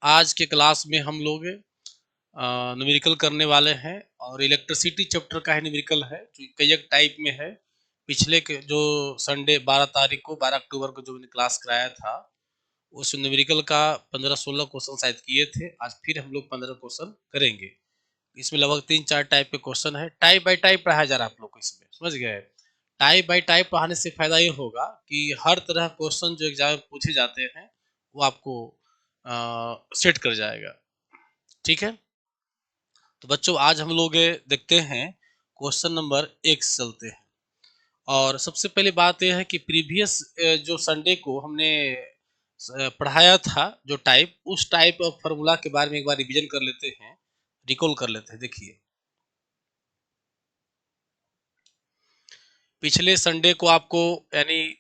आज के क्लास में हम लोग न्यूमेरिकल करने वाले हैं और इलेक्ट्रिसिटी चैप्टर का ही न्यूमेरिकल है जो कई एक टाइप में है। पिछले के जो संडे 12 तारीख को 12 अक्टूबर को जो मैंने क्लास कराया था उस न्यूमेरिकल का 15-16 क्वेश्चन शायद किए थे। आज फिर हम लोग 15 क्वेश्चन करेंगे। इसमें लगभग 3-4 टाइप के क्वेश्चन है। टाइप बाय टाइप पढ़ाया जा रहा है आप लोग को, इसमें समझ गए। टाइप बाय टाइप पढ़ाने से फायदा ये होगा कि हर तरह क्वेश्चन जो एग्जाम में पूछे जाते हैं वो आपको सेट कर जाएगा। ठीक है, तो बच्चों आज हम लोग देखते हैं क्वेश्चन नंबर 1 से चलते हैं। और सबसे पहले बात यह है कि प्रीवियस जो संडे को हमने पढ़ाया था जो टाइप, उस टाइप ऑफ फार्मूला के बारे में एक बार रिवीजन कर लेते हैं, रिकॉल कर लेते हैं। देखिए, पिछले संडे को आपको यानी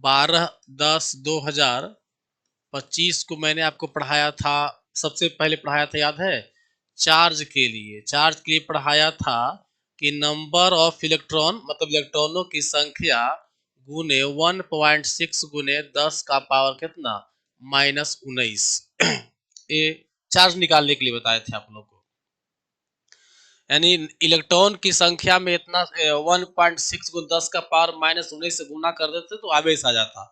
12-10-2025 को मैंने आपको पढ़ाया था। सबसे पहले पढ़ाया था, याद है, चार्ज के लिए। चार्ज के लिए पढ़ाया था कि नंबर ऑफ इलेक्ट्रॉन मतलब इलेक्ट्रॉनों की संख्या गुने 1.6 गुने 10 का पावर कितना, -19। ये चार्ज निकालने के लिए बताए थे आप लोग को। यानी इलेक्ट्रॉन की संख्या में इतना 1.6 गुना 10 का पावर -19 से गुना कर देते तो आवेश आ जाता।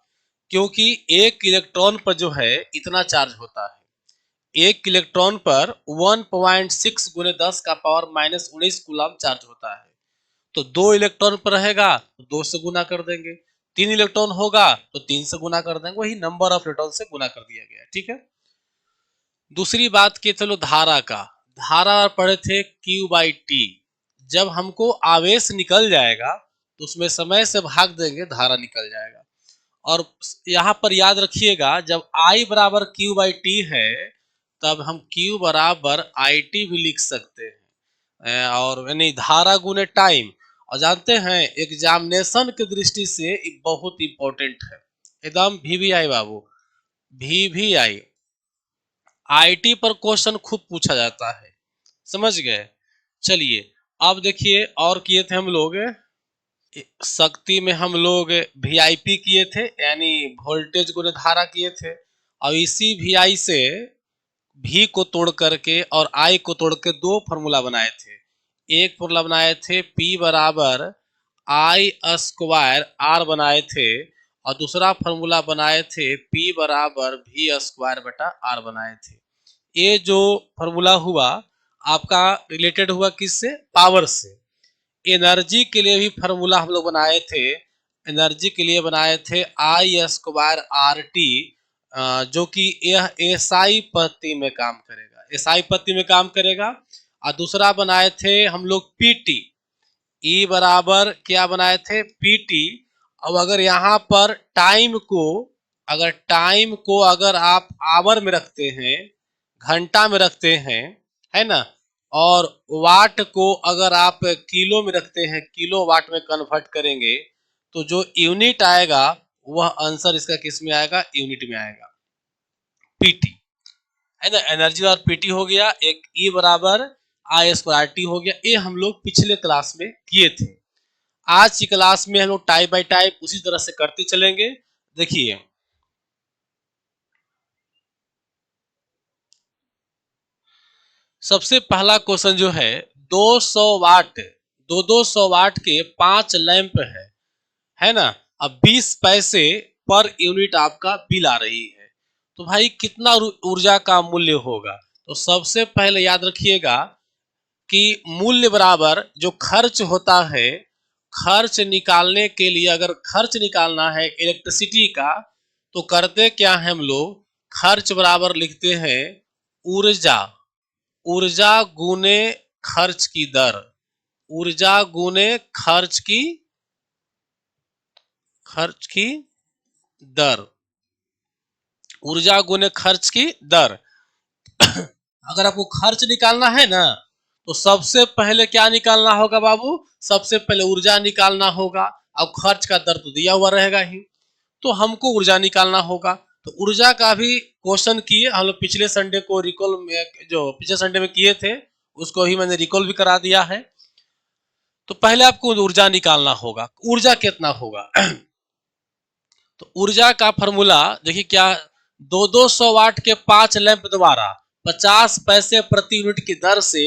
क्योंकि एक इलेक्ट्रॉन पर जो है इतना चार्ज होता है। एक इलेक्ट्रॉन पर 1.6 गुने 10 का पावर -19 कूलम चार्ज होता है। तो 2 इलेक्ट्रॉन पर रहेगा तो 2 से गुना कर देंगे, 3 इलेक्ट्रॉन होगा तो 3 से गुना कर देंगे, वही नंबर ऑफ इलेक्ट्रॉन से गुना कर दिया गया। ठीक है, दूसरी बात की चलो धारा का। धारा पढ़े थे Q/T। जब हमको आवेश निकल जाएगा तो उसमें समय से भाग देंगे, धारा निकल जाएगा। और यहाँ पर याद रखिएगा, जब I बराबर Q/T है तब हम Q बराबर IT भी लिख सकते हैं। और यानी धारा गुने टाइम। और जानते हैं एग्जामिनेशन की दृष्टि से ये बहुत इंपॉर्टेंट है, एकदम VVI बाबू, VVI। आईटी पर क्वेश्चन खूब पूछा जाता है, समझ गए। चलिए अब देखिए, और किए थे हम लोग शक्ति में, हम लोग वीआईपी किए थे यानी वोल्टेज गुने धारा किए थे। और इसी वीआई से भी को तोड़ करके और आई को तोड़ के दो फॉर्मूला बनाए थे। एक फॉर्मूला बनाए थे पी बराबर आई स्क्वायर आर बनाए थे, और दूसरा फॉर्मूला बनाए थे पी बराबर वी स्क्वायर बटा आर बनाए थे। ये जो फॉर्मूला हुआ आपका रिलेटेड हुआ किससे, पावर से। एनर्जी के लिए भी फार्मूला हम लोग बनाए थे। एनर्जी के लिए बनाए थे आई स्क्वायर आर टी, जो कि यह एसआई पद्धति में काम करेगा, एसआई पद्धति में काम करेगा। और दूसरा बनाए थे हम लोग पीटी, ई बराबर क्या बनाए थे, पीटी। अब अगर यहाँ पर टाइम को, अगर आप आवर में रखते हैं, घंटा में रखते हैं, है ना, और वाट को अगर आप किलो में रखते हैं, किलो वाट में कन्वर्ट करेंगे, तो जो यूनिट आएगा वह आंसर इसका किस में आएगा, यूनिट में आएगा, पीटी, है ना। एनर्जी और पीटी हो गया, एक ई बराबर आई स्क्वायर टी हो गया। ये हम लोग पिछले क्लास में किए थे। आज की क्लास में हम लोग टाइप बाय टाइप उसी तरह से करते चलेंगे। देखिए, सबसे पहला क्वेश्चन जो है, 200 वाट, 200 वाट के 5 लैंप है ना। अब 20 पैसे पर यूनिट आपका बिल आ रही है, तो भाई कितना ऊर्जा का मूल्य होगा। तो सबसे पहले याद रखिएगा कि मूल्य बराबर जो खर्च होता है, खर्च निकालने के लिए अगर खर्च निकालना है इलेक्ट्रिसिटी का, तो करते क्या है हम लोग, खर्च बराबर लिखते हैं ऊर्जा, ऊर्जा गुने खर्च की दर, ऊर्जा गुने खर्च की दर, ऊर्जा गुने खर्च की दर। अगर आपको खर्च निकालना है ना, तो सबसे पहले क्या निकालना होगा बाबू, सबसे पहले ऊर्जा निकालना होगा। अब खर्च का दर तो दिया हुआ रहेगा ही, तो हमको ऊर्जा निकालना होगा। तो ऊर्जा का भी क्वेश्चन किए हम लोग पिछले संडे को, रिकॉल में जो पिछले संडे में किए थे उसको ही मैंने रिकॉल भी करा दिया है। तो पहले आपको ऊर्जा निकालना होगा, ऊर्जा कितना होगा। तो ऊर्जा का फॉर्मूला देखिए क्या, 200 वाट के 5 लैंप द्वारा 50 पैसे प्रति यूनिट की दर से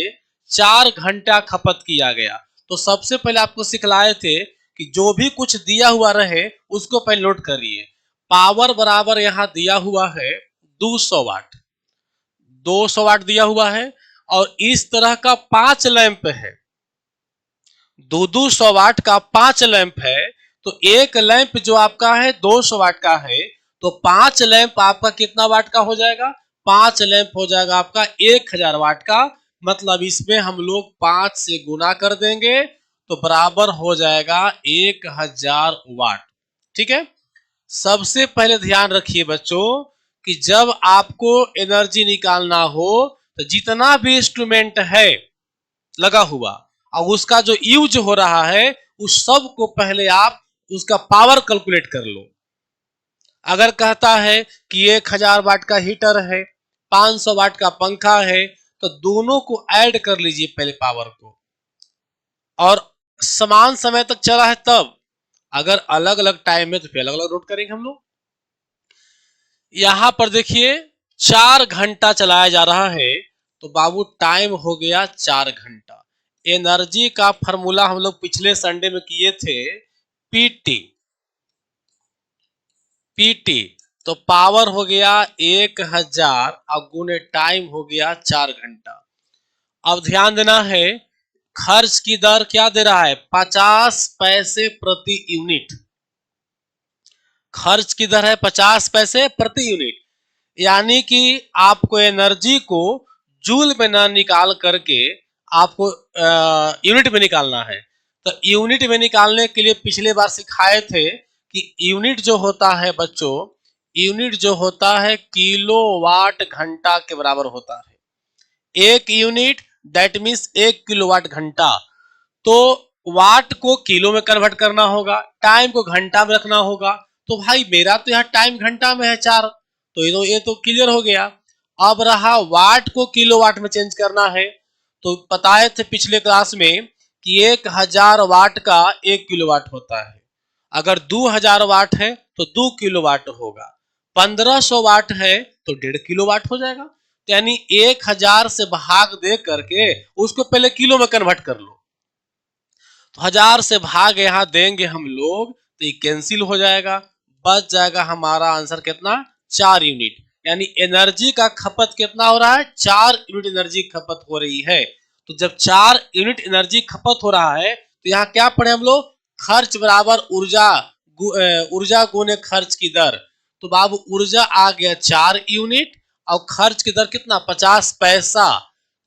4 घंटा खपत किया गया। तो सबसे पहले आपको सिखलाए थे कि जो भी कुछ दिया हुआ रहे उसको पहले नोट करिए। पावर बराबर यहां दिया हुआ है 200 वाट, 200 वाट दिया हुआ है और इस तरह का 5 लैंप है, 200 वाट का 5 लैंप है। तो एक लैंप जो आपका है 200 वाट का है, तो 5 लैंप आपका कितना वाट का हो जाएगा? 5 लैंप हो जाएगा आपका 1000 वाट का। मतलब इसमें हम लोग 5 से गुना कर देंगे तो बराबर हो जाएगा 1000 वाट। ठीक है। सबसे पहले ध्यान रखिए बच्चों कि जब आपको एनर्जी निकालना हो तो जितना भी इंस्ट्रूमेंट है लगा हुआ और उसका जो यूज हो रहा है उस सब को पहले आप उसका पावर कैलकुलेट कर लो। अगर कहता है कि 1000 वाट का हीटर है, 500 वाट का पंखा है, तो दोनों को ऐड कर लीजिए पहले पावर को, और समान समय तक चला है तब। अगर अलग अलग टाइम में तो फिर अलग अलग नोट करेंगे हम लोग। यहां पर देखिए 4 घंटा चलाया जा रहा है, तो बाबू टाइम हो गया 4 घंटा। एनर्जी का फॉर्मूला हम लोग पिछले संडे में किए थे, पीटी। पीटी तो पावर हो गया 1000 और गुने टाइम हो गया 4 घंटा। अब ध्यान देना है, खर्च की दर क्या दे रहा है? 50 पैसे प्रति यूनिट। खर्च की दर है 50 पैसे प्रति यूनिट, यानी कि आपको एनर्जी को जूल में ना निकाल करके आपको यूनिट में निकालना है। तो यूनिट में निकालने के लिए पिछले बार सिखाए थे कि यूनिट जो होता है बच्चों, यूनिट जो होता है किलोवाट घंटा के बराबर होता है। एक यूनिट दैट मीन्स 1 किलोवाट घंटा। तो वाट को किलो में कन्वर्ट करना होगा, टाइम को घंटा में रखना होगा। तो भाई मेरा तो यहाँ टाइम घंटा में है 4, तो ये तो क्लियर हो गया। अब रहा वाट को किलोवाट में चेंज करना है, तो बताए थे पिछले क्लास में कि 1000 वाट का 1 किलोवाट होता है। अगर 2000 वाट है तो 2 किलोवाट होगा, 1500 वाट है तो 1.5 किलोवाट हो जाएगा। यानी 1000 से भाग दे करके उसको पहले किलो में कन्वर्ट कर लो। तो 1000 से भाग यहां देंगे हम लोग तो ये कैंसिल हो जाएगा, बच जाएगा हमारा आंसर कितना? 4 यूनिट। यानी एनर्जी का खपत कितना हो रहा है? 4 यूनिट एनर्जी खपत हो रही है। तो जब 4 यूनिट एनर्जी खपत हो रहा है तो यहाँ क्या पढ़े हम लोग? खर्च बराबर ऊर्जा, ऊर्जा गुने खर्च की दर। तो बाबू ऊर्जा आ गया 4 यूनिट और खर्च की दर कितना? 50 पैसा।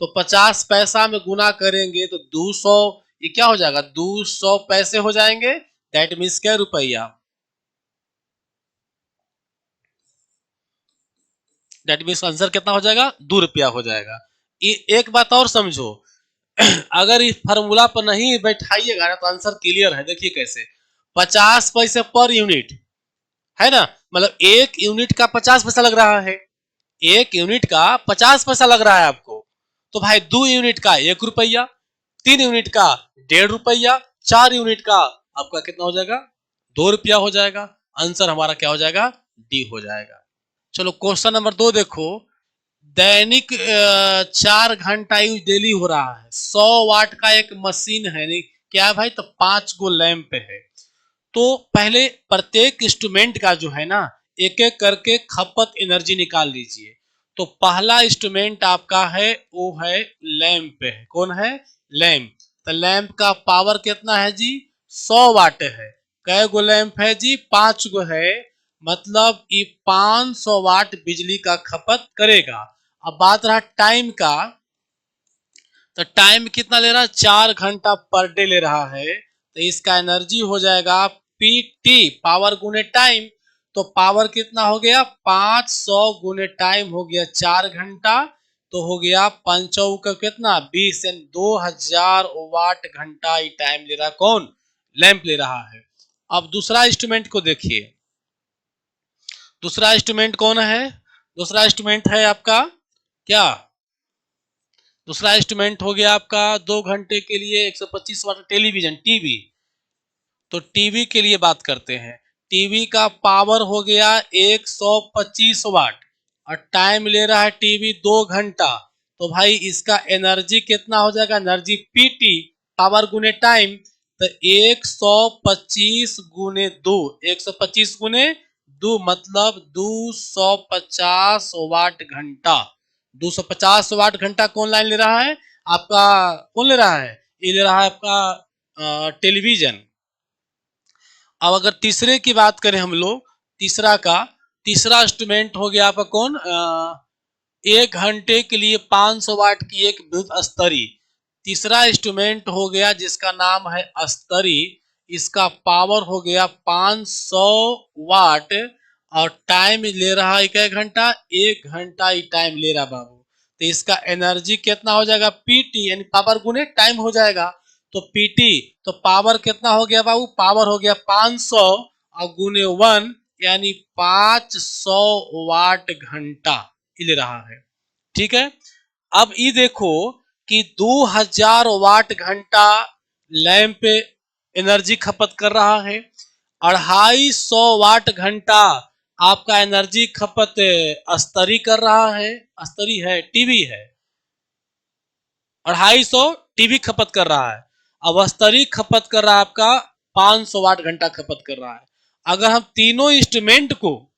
तो 50 पैसा में गुना करेंगे तो 200, ये क्या हो जाएगा? 200 पैसे हो जाएंगे। दैट मीन्स क्या? रुपया। दैट मीन्स आंसर कितना हो जाएगा? 2 रुपया हो जाएगा। एक बात और समझो, अगर इस फॉर्मूला पर नहीं बैठाइएगा ना तो आंसर क्लियर है। देखिए कैसे, 50 पैसे पर यूनिट है ना, मतलब 1 यूनिट का 50 पैसा लग रहा है। 1 यूनिट का 50 पैसा लग रहा है आपको। तो भाई 2 यूनिट का 1 रुपया, 3 यूनिट का 1.5 रुपया, 4 यूनिट का आपका कितना हो जाएगा? 2 रुपया हो जाएगा। आंसर हमारा क्या हो जाएगा? डी हो जाएगा। चलो क्वेश्चन नंबर 2 देखो। दैनिक 4 घंटा यूज डेली हो रहा है, 100 वाट का एक मशीन है, नहीं क्या है भाई? तो 5 गो लैंप है। तो पहले प्रत्येक इंस्ट्रूमेंट का जो है ना एक एक करके खपत एनर्जी निकाल लीजिए। तो पहला इंस्ट्रूमेंट आपका है वो है लैंप है। कौन है? लैंप। तो लैंप का पावर कितना है जी? 100 वाट है। कै गो लैंप है जी? 5 गो है। मतलब ये 500 वाट बिजली का खपत करेगा। अब बात रहा टाइम का, तो टाइम कितना ले रहा है? 4 घंटा पर डे ले रहा है। तो इसका एनर्जी हो जाएगा पीटी, पावर गुने टाइम। तो पावर कितना हो गया? 500 गुने टाइम हो गया 4 घंटा। तो हो गया 5 का कितना? 20, यानी 2000 वाट घंटा ये टाइम ले रहा। कौन? लैंप ले रहा है। अब दूसरा इंस्ट्रूमेंट को देखिए। दूसरा इंस्ट्रूमेंट कौन है? दूसरा इंस्ट्रूमेंट है आपका क्या? दूसरा इंस्ट्रूमेंट हो गया आपका 2 घंटे के लिए 125 वाट टेलीविजन, टीवी। तो टीवी के लिए बात करते हैं। टीवी का पावर हो गया 125 वाट और टाइम ले रहा है टीवी 2 घंटा, तो भाई इसका एनर्जी कितना हो जाएगा, एनर्जी पीटी, पावर गुने टाइम, तो 125 गुने 2, 125 गुने 2 मतलब 250 वाट घंटा। 250 वाट घंटा कौन लाइन ले रहा है आपका, कौन ले रहा है, ये ले रहा है आपका टेलीविजन। अब अगर तीसरे की बात करें हम लोग, तीसरा इंस्ट्रूमेंट हो गया आपका कौन, 1 घंटे के लिए 500 वाट की एक विद्युत स्तरी। तीसरा इंस्ट्रूमेंट हो गया जिसका नाम है स्तरी, इसका पावर हो गया 500 वाट और टाइम ले रहा है 1 घंटा, 1 घंटा ही टाइम ले रहा बाबू, तो इसका एनर्जी कितना हो जाएगा, पीटी, यानी पावर गुने टाइम हो जाएगा। तो पीटी, तो पावर कितना हो गया बाबू, पावर हो गया 500 और गुने 1 यानी 500 वाट घंटा ले रहा है। ठीक है, अब ये देखो कि 2000 वाट घंटा लैंप एनर्जी खपत कर रहा है, 250 वाट घंटा आपका एनर्जी खपत स्तरी कर रहा है, स्तरी है टीवी है, 250 टीवी खपत कर रहा है, अब स्तरी खपत कर रहा है आपका 500 वाट घंटा खपत कर रहा है। अगर हम तीनों इंस्ट्रूमेंट को,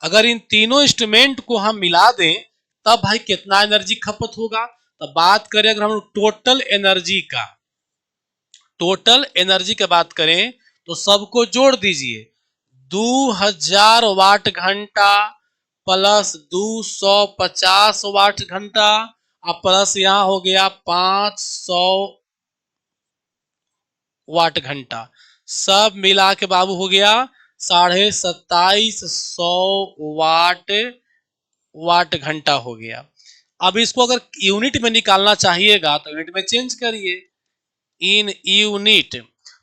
अगर इन तीनों इंस्ट्रूमेंट को हम मिला दें तब भाई कितना एनर्जी खपत होगा, तो बात करें अगर हम टोटल एनर्जी का, टोटल एनर्जी की बात करें तो सबको जोड़ दीजिए, 2000 वाट घंटा प्लस 250 वाट घंटा और प्लस यहां हो गया 500 वाट घंटा, सब मिला के बाबू हो गया 2750 वाट घंटा हो गया। अब इसको अगर यूनिट में निकालना चाहिएगा तो यूनिट में चेंज करिए, इन यूनिट,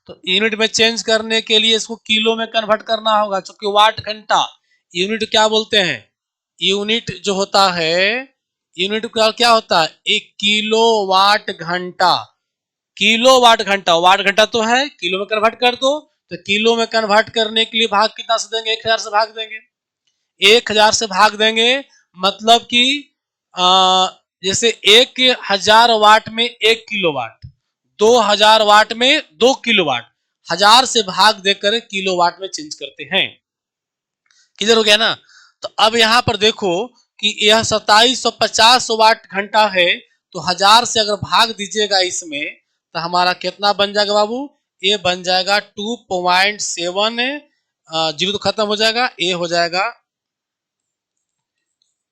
तो यूनिट में चेंज करने के लिए इसको किलो में कन्वर्ट करना होगा, क्योंकि वाट घंटा यूनिट क्या बोलते हैं, यूनिट जो होता है, यूनिट का क्या होता है, 1 किलो वाट घंटा, किलो वाट घंटा, वाट घंटा तो है, किलो में कन्वर्ट कर दो, तो किलो में कन्वर्ट करने के लिए भाग कितना से देंगे, 1000 से भाग देंगे, 1000 से भाग देंगे मतलब कि जैसे 1000 वाट में 1 किलोवाट, 2000 वाट में 2 किलोवाट, 1000 से भाग देकर किलोवाट में चेंज करते हैं। क्लियर हो गया ना। तो अब यहां पर देखो कि यह 2750 वाट घंटा है, तो 1000 से अगर भाग दीजिएगा इसमें तो हमारा कितना बन जाएगा बाबू, ये बन जाएगा 2.7, जीरो तो खत्म हो जाएगा, ये हो जाएगा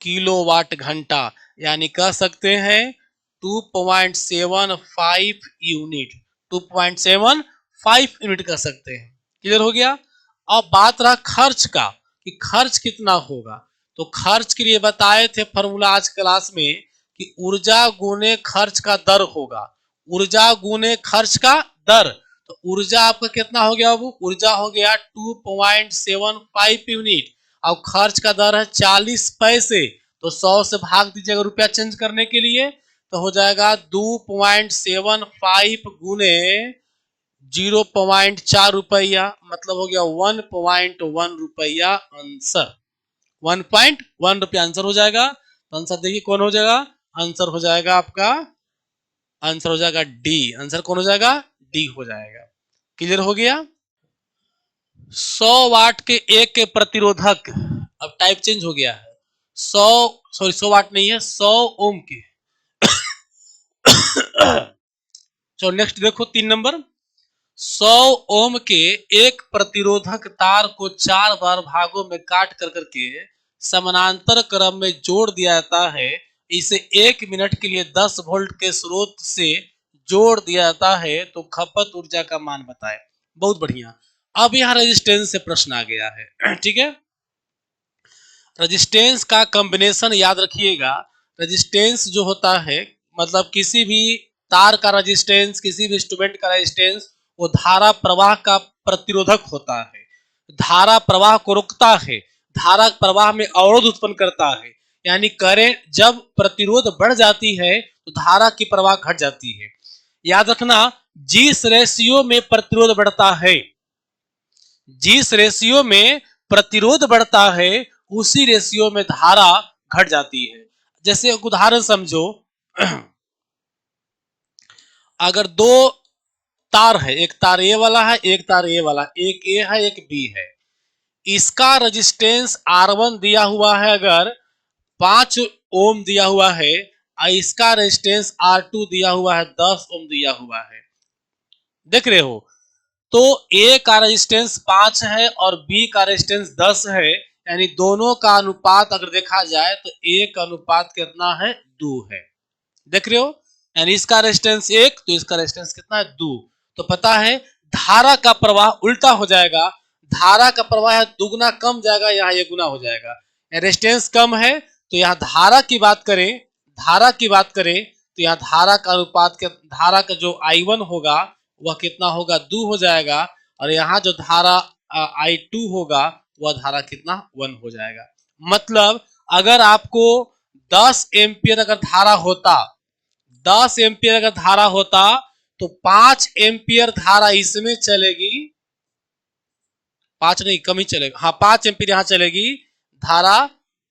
किलोवाट घंटा, यानी कह सकते हैं 2.75 यूनिट, 2.75 यूनिट कह सकते हैं। क्लियर हो गया। अब बात रहा खर्च का कि खर्च कितना होगा, तो खर्च के लिए बताए थे फॉर्मूला आज क्लास में कि ऊर्जा गुने खर्च का दर होगा, ऊर्जा गुने खर्च का दर, तो ऊर्जा आपका कितना हो गया बाबू, ऊर्जा हो गया 2.75 यूनिट और खर्च का दर है 40 पैसे, तो 100 से भाग दीजिएगा रुपया चेंज करने के लिए, तो हो जाएगा 2.75 गुने 0.4 रुपया, मतलब हो गया 1.1 रुपया आंसर, 1.1 रुपया आंसर हो जाएगा। तो आंसर देखिए कौन हो जाएगा, आंसर हो जाएगा आपका, आंसर हो जाएगा डी, आंसर कौन हो जाएगा, डी हो जाएगा। क्लियर हो गया। 100 वाट के एक के प्रतिरोधक, अब टाइप चेंज हो गया है, 100 सॉरी 100 वाट नहीं है, 100 ओम के। चलो नेक्स्ट देखो 3 नंबर, 100 ओम के एक प्रतिरोधक तार को 4 बार भागों में काट कर करके समानांतर क्रम में जोड़ दिया जाता है, इसे 1 मिनट के लिए 10 वोल्ट के स्रोत से जोड़ दिया जाता है, तो खपत ऊर्जा का मान बताए। बहुत बढ़िया। अब यहाँ रेजिस्टेंस से प्रश्न आ गया है। ठीक है, रेजिस्टेंस का कॉम्बिनेशन याद रखिएगा, रेजिस्टेंस जो होता है मतलब किसी भी तार का रेजिस्टेंस, किसी भी इंस्ट्रूमेंट का रेजिस्टेंस वो धारा प्रवाह का प्रतिरोधक होता है, धारा प्रवाह को रोकता है, धारा प्रवाह में अवरोध उत्पन्न करता है, यानी करेंट जब प्रतिरोध बढ़ जाती है तो धारा की प्रवाह घट जाती है। याद रखना, जिस रेशियो में प्रतिरोध बढ़ता है, जिस रेशियो में प्रतिरोध बढ़ता है उसी रेशियो में धारा घट जाती है। जैसे एक उदाहरण समझो, अगर दो तार है, एक तार ए वाला है, एक तार ए वाला, एक ए है एक बी है, इसका रेजिस्टेंस R1 दिया हुआ है, अगर 5 ओम दिया हुआ है, और इसका रेजिस्टेंस R2 दिया हुआ है 10 ओम दिया हुआ है। देख रहे हो, तो ए का रेजिस्टेंस 5 है और बी का रेजिस्टेंस 10 है, यानी दोनों का अनुपात अगर देखा जाए तो ए का अनुपात कितना है, 2 है। देख रहे हो, यानी इसका रेजिस्टेंस 1 तो इसका रेजिस्टेंस कितना है, 2। तो पता है धारा का प्रवाह उल्टा हो जाएगा, धारा का प्रवाह दुगना कम जाएगा, यहाँ ये गुना हो जाएगा। रेजिस्टेंस कम है तो यहाँ धारा की बात करें, धारा की बात करें तो यहाँ धारा का अनुपात के, धारा का जो I1 होगा वह कितना होगा, 2 हो जाएगा, और यहाँ जो धारा I2 होगा वह धारा कितना, 1 हो जाएगा। मतलब अगर आपको 10 एम्पियर अगर धारा होता, 10 एम्पियर अगर धारा होता तो 5 एम्पियर धारा इसमें चलेगी, 5 नहीं कम ही चलेगा, हाँ 5 एम्पियर यहां चलेगी धारा,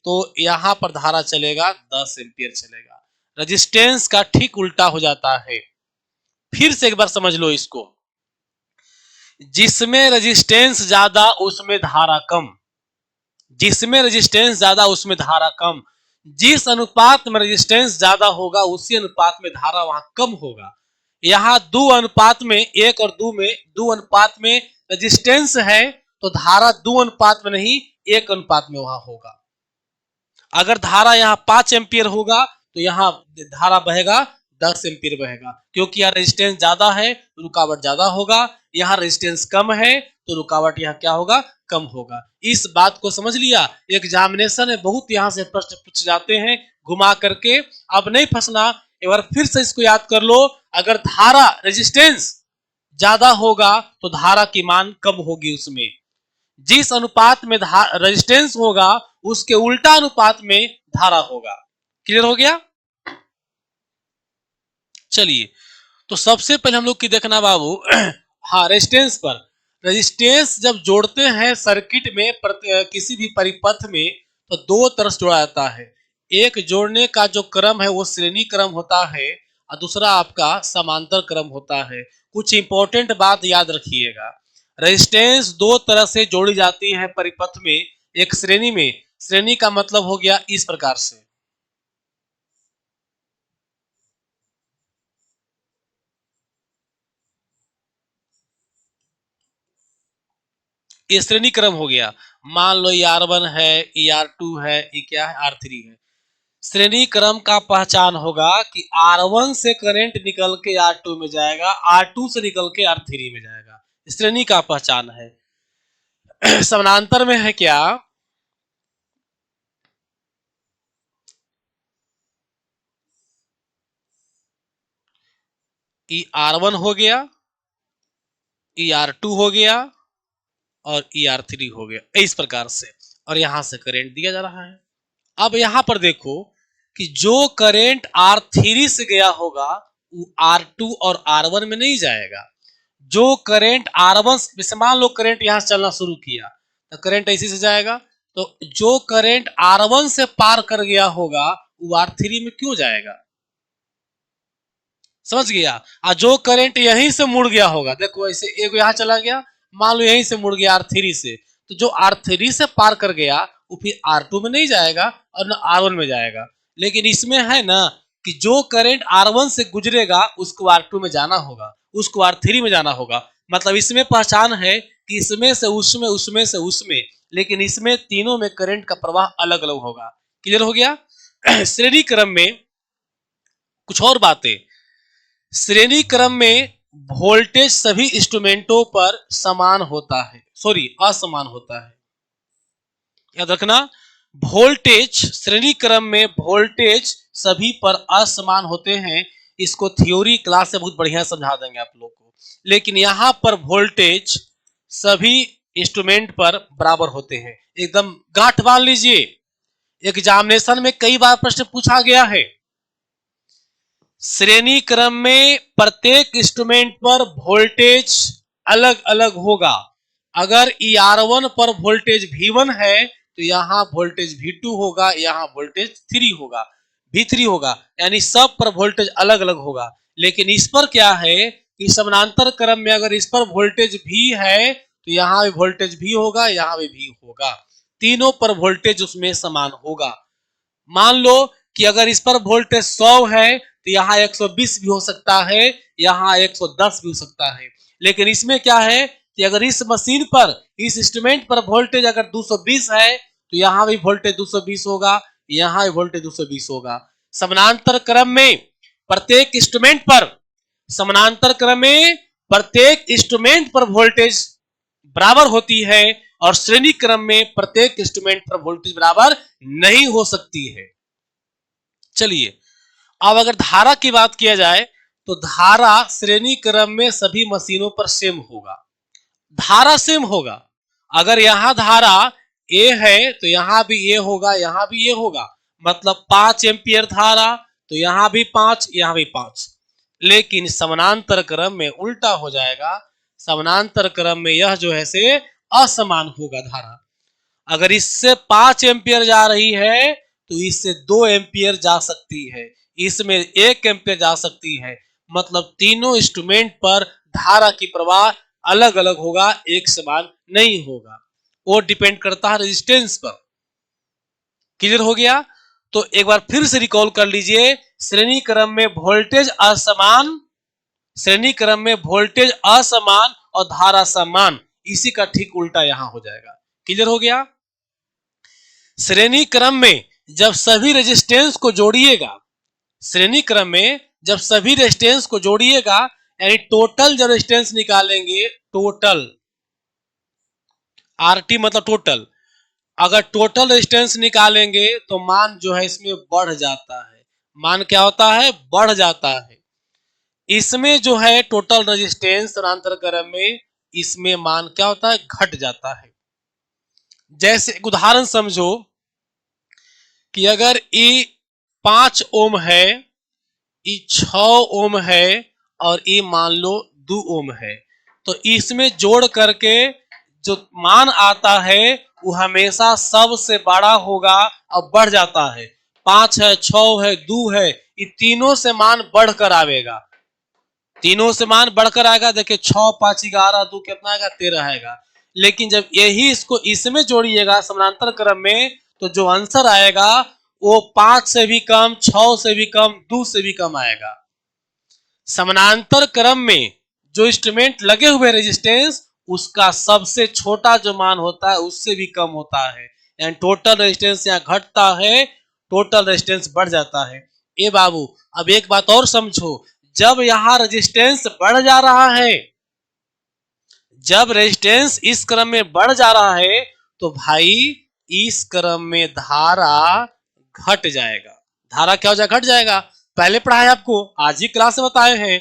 तो यहां पर धारा चलेगा 10 एम्पियर चलेगा। रेजिस्टेंस का ठीक उल्टा हो जाता है। फिर से एक बार समझ लो इसको, जिसमें रेजिस्टेंस ज्यादा उसमें धारा कम, जिसमें रेजिस्टेंस ज्यादा उसमें धारा कम, जिस अनुपात में रेजिस्टेंस ज्यादा होगा उसी अनुपात में धारा वहां कम होगा। यहाँ 2 अनुपात में, 1 और 2 में, 2 अनुपात में रेजिस्टेंस है तो धारा 2 अनुपात में नहीं 1 अनुपात में वहां होगा। अगर धारा यहाँ 5 एम्पियर होगा तो यहाँ धारा बहेगा 10 एम्पियर बहेगा, क्योंकि यहाँ रेजिस्टेंस ज्यादा है रुकावट ज्यादा होगा, यहाँ रेजिस्टेंस कम है तो रुकावट यहाँ क्या होगा, कम होगा। इस बात को समझ लिया। एग्जामिनेशन में बहुत यहाँ से प्रश्न पूछ जाते हैं घुमा करके, अब नहीं फंसना, एक बार फिर से इसको याद कर लो। अगर धारा रेजिस्टेंस ज्यादा होगा तो धारा की मान कम होगी, उसमें जिस अनुपात में रेजिस्टेंस होगा उसके उल्टा अनुपात में धारा होगा। क्लियर हो गया? चलिए, तो सबसे पहले हम लोग की देखना बाबू हाँ रेजिस्टेंस पर, रेजिस्टेंस जब जोड़ते हैं सर्किट में किसी भी परिपथ में तो 2 तरह से जोड़ा जाता है। एक जोड़ने का जो क्रम है वो श्रेणी क्रम होता है और दूसरा आपका समांतर क्रम होता है। कुछ इंपॉर्टेंट बात याद रखिएगा, रेजिस्टेंस 2 तरह से जोड़ी जाती है परिपथ में, एक श्रेणी में, श्रेणी का मतलब हो गया इस प्रकार से, ये श्रेणी क्रम हो गया। मान लो ये R1 है, ये R2 है, ये क्या है, R3 है। श्रेणी क्रम का पहचान होगा कि R1 से करंट निकल के R2 में जाएगा, R2 से निकल के R3 में जाएगा, श्रेणी का पहचान है। समानांतर में है क्या, ई R1 हो गया, ई R2 हो गया और ई R3 हो गया, इस प्रकार से, और यहां से करंट दिया जा रहा है। अब यहां पर देखो कि जो करंट R3 से गया होगा वो R2 और R1 में नहीं जाएगा। जो करंट R1 से, मान लो करंट यहां से चलना शुरू किया तो करंट ऐसे से जाएगा, तो जो करंट R1 से पार कर गया होगा वो R3 में क्यों जाएगा, समझ गया। और जो करंट यहीं से मुड़ गया होगा, देखो ऐसे एक यहां चला गया, मान लो यहीं से मुड़ गया R3 से, तो जो R3 से पार कर गया वो फिर R2 में नहीं जाएगा और न R1 में जाएगा। लेकिन इसमें है ना कि जो करंट R1 से गुजरेगा उसको R2 में जाना होगा, उसको R3 में जाना होगा। मतलब इसमें पहचान है कि इसमें से उसमें, उसमें से उसमें, लेकिन इसमें तीनों में करंट का प्रवाह अलग अलग होगा। क्लियर हो गया? श्रेणी क्रम में कुछ और बातें, श्रेणी क्रम में वोल्टेज सभी इंस्ट्रूमेंटों पर समान होता है, सॉरी असमान होता है। याद रखना, वोल्टेज श्रेणी क्रम में वोल्टेज सभी पर असमान होते हैं। इसको थ्योरी क्लास से बहुत बढ़िया समझा देंगे आप लोग को, लेकिन यहां पर वोल्टेज सभी इंस्ट्रूमेंट पर बराबर होते हैं। एकदम गांठ बांध लीजिए, एग्जामिनेशन में कई बार प्रश्न पूछा गया है। श्रेणी क्रम में प्रत्येक इंस्ट्रूमेंट पर वोल्टेज अलग अलग होगा, अगर ER1 पर वोल्टेज V1 है तो यहाँ वोल्टेज V2 होगा, यहाँ वोल्टेज 3 होगा, V3 होगा, यानी सब पर वोल्टेज अलग अलग होगा। लेकिन इस पर क्या है कि समानांतर क्रम में अगर इस पर वोल्टेज V है तो यहाँ भी वोल्टेज V होगा, यहाँ भी V होगा, तीनों पर वोल्टेज उसमें समान होगा। मान लो कि अगर इस पर वोल्टेज 100 है तो यहाँ 120 भी हो सकता है, यहाँ 110 भी हो सकता है। लेकिन इसमें क्या है कि अगर इस मशीन पर, इस इंस्ट्रूमेंट पर वोल्टेज अगर 220 है तो यहाँ भी वोल्टेज 220 होगा, यहाँ भी वोल्टेज 220 होगा। समानांतर क्रम में प्रत्येक इंस्ट्रूमेंट पर, समानांतर क्रम में प्रत्येक इंस्ट्रूमेंट पर वोल्टेज बराबर होती है और श्रेणी क्रम में प्रत्येक इंस्ट्रूमेंट पर वोल्टेज बराबर नहीं हो सकती है। चलिए अब अगर धारा की बात किया जाए तो धारा श्रेणी क्रम में सभी मशीनों पर सेम होगा, धारा सेम होगा। अगर यहां धारा ए है तो यहां भी ए होगा, यहां भी ए होगा, मतलब 5 एम्पियर धारा तो यहां भी 5, यहां भी 5। लेकिन समानांतर क्रम में उल्टा हो जाएगा, समानांतर क्रम में यह जो है से असमान होगा धारा। अगर इससे 5 एम्पियर जा रही है तो इससे 2 एम्पियर जा सकती है, इसमें 1 एम्पियर जा सकती है, मतलब तीनों इंस्ट्रूमेंट पर धारा की प्रवाह अलग अलग होगा, एक समान नहीं होगा। वो डिपेंड करता है रेजिस्टेंस पर। क्लियर हो गया? तो एक बार फिर से रिकॉल कर लीजिए, श्रेणी क्रम में वोल्टेज असमान, श्रेणी क्रम में वोल्टेज असमान और धारा समान, इसी का ठीक उल्टा यहां हो जाएगा। क्लियर हो गया? श्रेणी क्रम में जब सभी रेजिस्टेंस को जोड़िएगा, श्रेणी क्रम में जब सभी रेजिस्टेंस को जोड़िएगा, यानी टोटल जब रेजिस्टेंस निकालेंगे, टोटल आरटी मतलब टोटल, अगर टोटल रेजिस्टेंस निकालेंगे तो मान जो है इसमें बढ़ जाता है। मान क्या होता है? बढ़ जाता है। इसमें जो है टोटल रेजिस्टेंस समानांतर क्रम में, इसमें मान क्या होता है? घट जाता है। जैसे एक उदाहरण समझो कि अगर ई 5 ओम है, ई 6 ओम है और ई मान लो 2 ओम है, तो इसमें जोड़ करके जो मान आता है वो हमेशा सबसे बड़ा होगा और बढ़ जाता है। 5 है, 6 है, 2 है, ये तीनों से मान बढ़कर आएगा, तीनों से मान बढ़कर आएगा। देखिए 6 5 11, 2 कितना आएगा? 13 आएगा। लेकिन जब यही इसको इसमें जोड़िएगा समानांतर क्रम में, तो जो आंसर आएगा वो 5 से भी कम, 6 से भी कम, 2 से भी कम आएगा। समानांतर क्रम में जो इंस्ट्रूमेंट लगे हुए रेजिस्टेंस, उसका सबसे छोटा जो मान होता है उससे भी कम होता है, यानी टोटल रेजिस्टेंस यहाँ घटता है, टोटल रेजिस्टेंस बढ़ जाता है। ए बाबू अब एक बात और समझो, जब यहां रेजिस्टेंस बढ़ जा रहा है, जब रेजिस्टेंस इस क्रम में बढ़ जा रहा है तो भाई इस क्रम में धारा घट जाएगा। धारा क्या हो जाएगा? घट जाएगा। पहले पढ़ाए आपको, आज ही क्लास में बताए हैं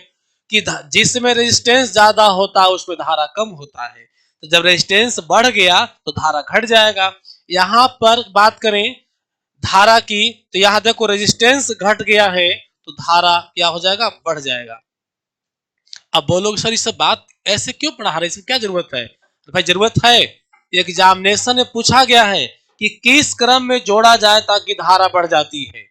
कि जिसमें रेजिस्टेंस ज्यादा होता है उसमें धारा कम होता है, तो जब रेजिस्टेंस बढ़ गया तो धारा घट जाएगा। यहां पर बात करें धारा की तो यहां देखो रेजिस्टेंस घट गया है तो धारा क्या हो जाएगा? बढ़ जाएगा। अब बोलोगे सर इस बात ऐसे क्यों पढ़ा रहे, इसमें क्या जरूरत है? तो भाई जरूरत है, एग्जामिनेशन में पूछा गया है कि किस क्रम में जोड़ा जाए ताकि धारा बढ़ जाती है।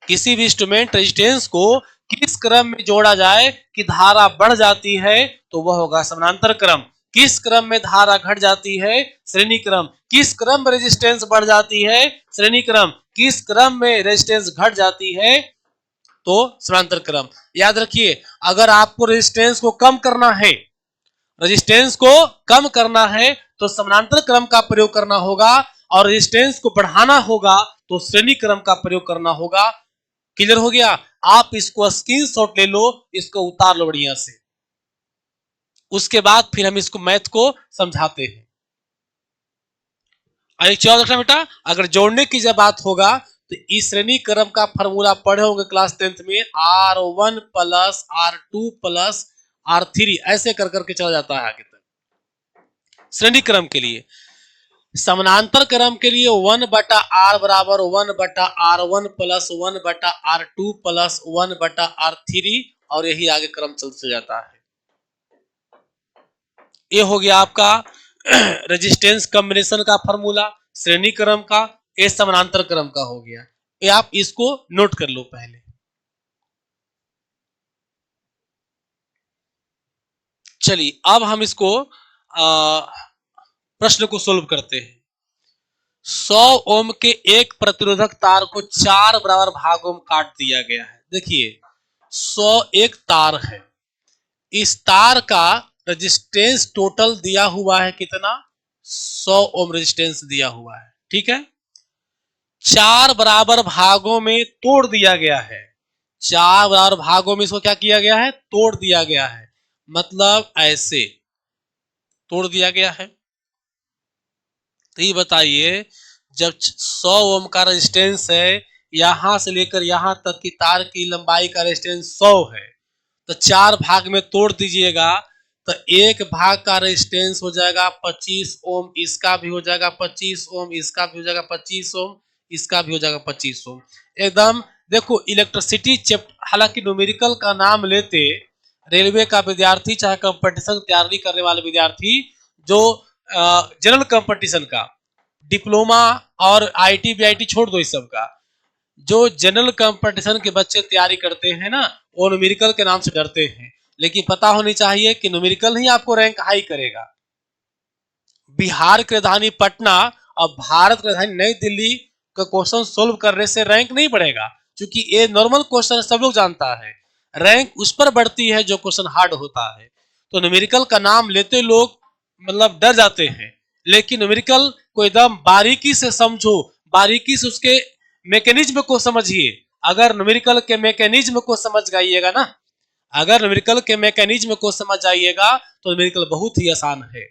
किसी भी इंस्ट्रूमेंट रेजिस्टेंस को किस क्रम में जोड़ा जाए कि धारा बढ़ जाती है, तो वह होगा समानांतर क्रम। किस क्रम में धारा घट जाती है? श्रेणी क्रम। किस क्रम में रेजिस्टेंस बढ़ जाती है? श्रेणी क्रम। किस क्रम में रेजिस्टेंस घट जाती है? तो समानांतर क्रम। याद रखिए, अगर आपको रेजिस्टेंस को कम करना है, रेजिस्टेंस को कम करना है तो समानांतर क्रम का प्रयोग करना होगा, और रेजिस्टेंस को बढ़ाना होगा तो श्रेणी क्रम का प्रयोग करना होगा। क्लियर हो गया? आप इसको स्क्रीनशॉट ले लो, इसको उतार लो बढ़िया से, उसके बाद फिर हम इसको मैथ को समझाते हैं। एक चौथ रखना बेटा, अगर जोड़ने की जब बात होगा तो इस श्रेणी क्रम का फॉर्मूला पढ़े होंगे क्लास 10th में, R1 plus R2 plus R3, ऐसे कर करके चला जाता है आगे तक। श्रेणी क्रम के लिए, समानांतर क्रम के लिए 1/R बराबर 1/R1 plus 1/R2 plus 1/R3, और यही आगे क्रम चलते जाता है। ये हो गया आपका रेजिस्टेंस कॉम्बिनेशन का फॉर्मूला, श्रेणी क्रम का, ये समानांतर क्रम का हो गया। ये आप इसको नोट कर लो पहले। चलिए अब हम इसको प्रश्न को सोल्व करते हैं। 100 ओम के एक प्रतिरोधक तार को 4 बराबर भागों में काट दिया गया है। देखिए 100 एक तार है, इस तार का रेजिस्टेंस टोटल दिया हुआ है कितना, 100 ओम रेजिस्टेंस दिया हुआ है, ठीक है। 4 बराबर भागों में तोड़ दिया गया है, 4 बराबर भागों में इसको क्या किया गया है, तोड़ दिया गया है, मतलब ऐसे तोड़ दिया गया है। तो ये बताइए जब 100 ओम का रेजिस्टेंस है, यहां से लेकर यहां तक की तार की लंबाई का रेजिस्टेंस 100 है, तो 4 भाग में तोड़ दीजिएगा तो एक भाग का रेजिस्टेंस हो जाएगा 25 ओम, इसका भी हो जाएगा 25 ओम, इसका भी हो जाएगा 25 ओम, इसका भी हो जाएगा 25 ओम। एकदम देखो इलेक्ट्रिसिटी चैप्टर, हालांकि न्यूमेरिकल का नाम लेते रेलवे का विद्यार्थी चाहे कंपटीशन तैयारी करने वाले विद्यार्थी जो जनरल कंपटीशन का डिप्लोमा और आईटी बीआईटी छोड़ दो इस सब का, जो जनरल कंपटीशन के बच्चे तैयारी करते हैं ना, वो न्यूमेरिकल के नाम से डरते हैं, लेकिन पता होनी चाहिए कि न्यूमेरिकल ही आपको रैंक हाई करेगा। बिहार की राजधानी पटना और भारत की राजधानी नई दिल्ली का क्वेश्चन सोल्व करने से रैंक नहीं बढ़ेगा, क्योंकि ये नॉर्मल क्वेश्चन सब लोग जानता है, रैंक उस पर बढ़ती है जो क्वेश्चन हार्ड होता है। तो न्यूमेरिकल का नाम लेते लोग मतलब डर जाते हैं, लेकिन न्यूमेरिकल को एकदम बारीकी से समझो, बारीकी से उसके मैकेनिज्म को समझिए। अगर न्यूमेरिकल के मैकेनिज्म को समझ जाइएगा ना, अगर न्यूमेरिकल के मैकेनिज्म को समझ जाइएगा तो न्यूमेरिकल बहुत ही आसान है,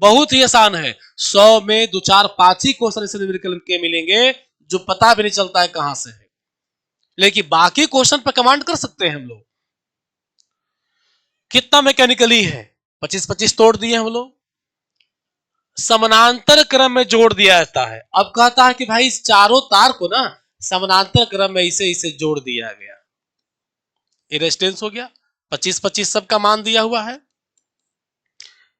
बहुत ही आसान है। 100 में 2 4 5 ही क्वेश्चन ऐसे न्यूमेरिकल के मिलेंगे जो पता भी नहीं चलता है कहां से है, लेकिन बाकी क्वेश्चन पर कमांड कर सकते हैं हम लोग। कितना मैकेनिकली है, 25-25 तोड़ दिए हम लोग, समानांतर क्रम में जोड़ दिया जाता है। अब कहता है कि भाई इस चारों तार को ना समानांतर क्रम में इसे इसे जोड़ दिया गया, ये रेजिस्टेंस हो गया, 25-25 सबका मान दिया हुआ है,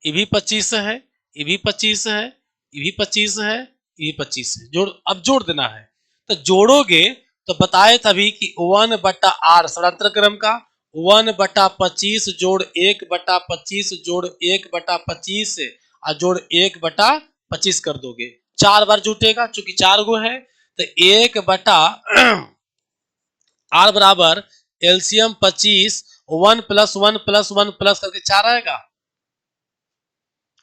ये भी 25 है, ये भी 25 है, ये भी 25 है, ये भी 25 है, जोड़ अब जोड़ देना है। तो जोड़ोगे तो बताए तभी कि 1/r समानांतर क्रम का 1/25 जोड़ 1/25 जोड़ 1/25 और जोड़ 1/25 कर दोगे, 4 बार जुटेगा, चूंकि 4 गो है तो 1/r बराबर एलसीएम 25, 1 + 1 + 1 प्लस करके 4 आएगा।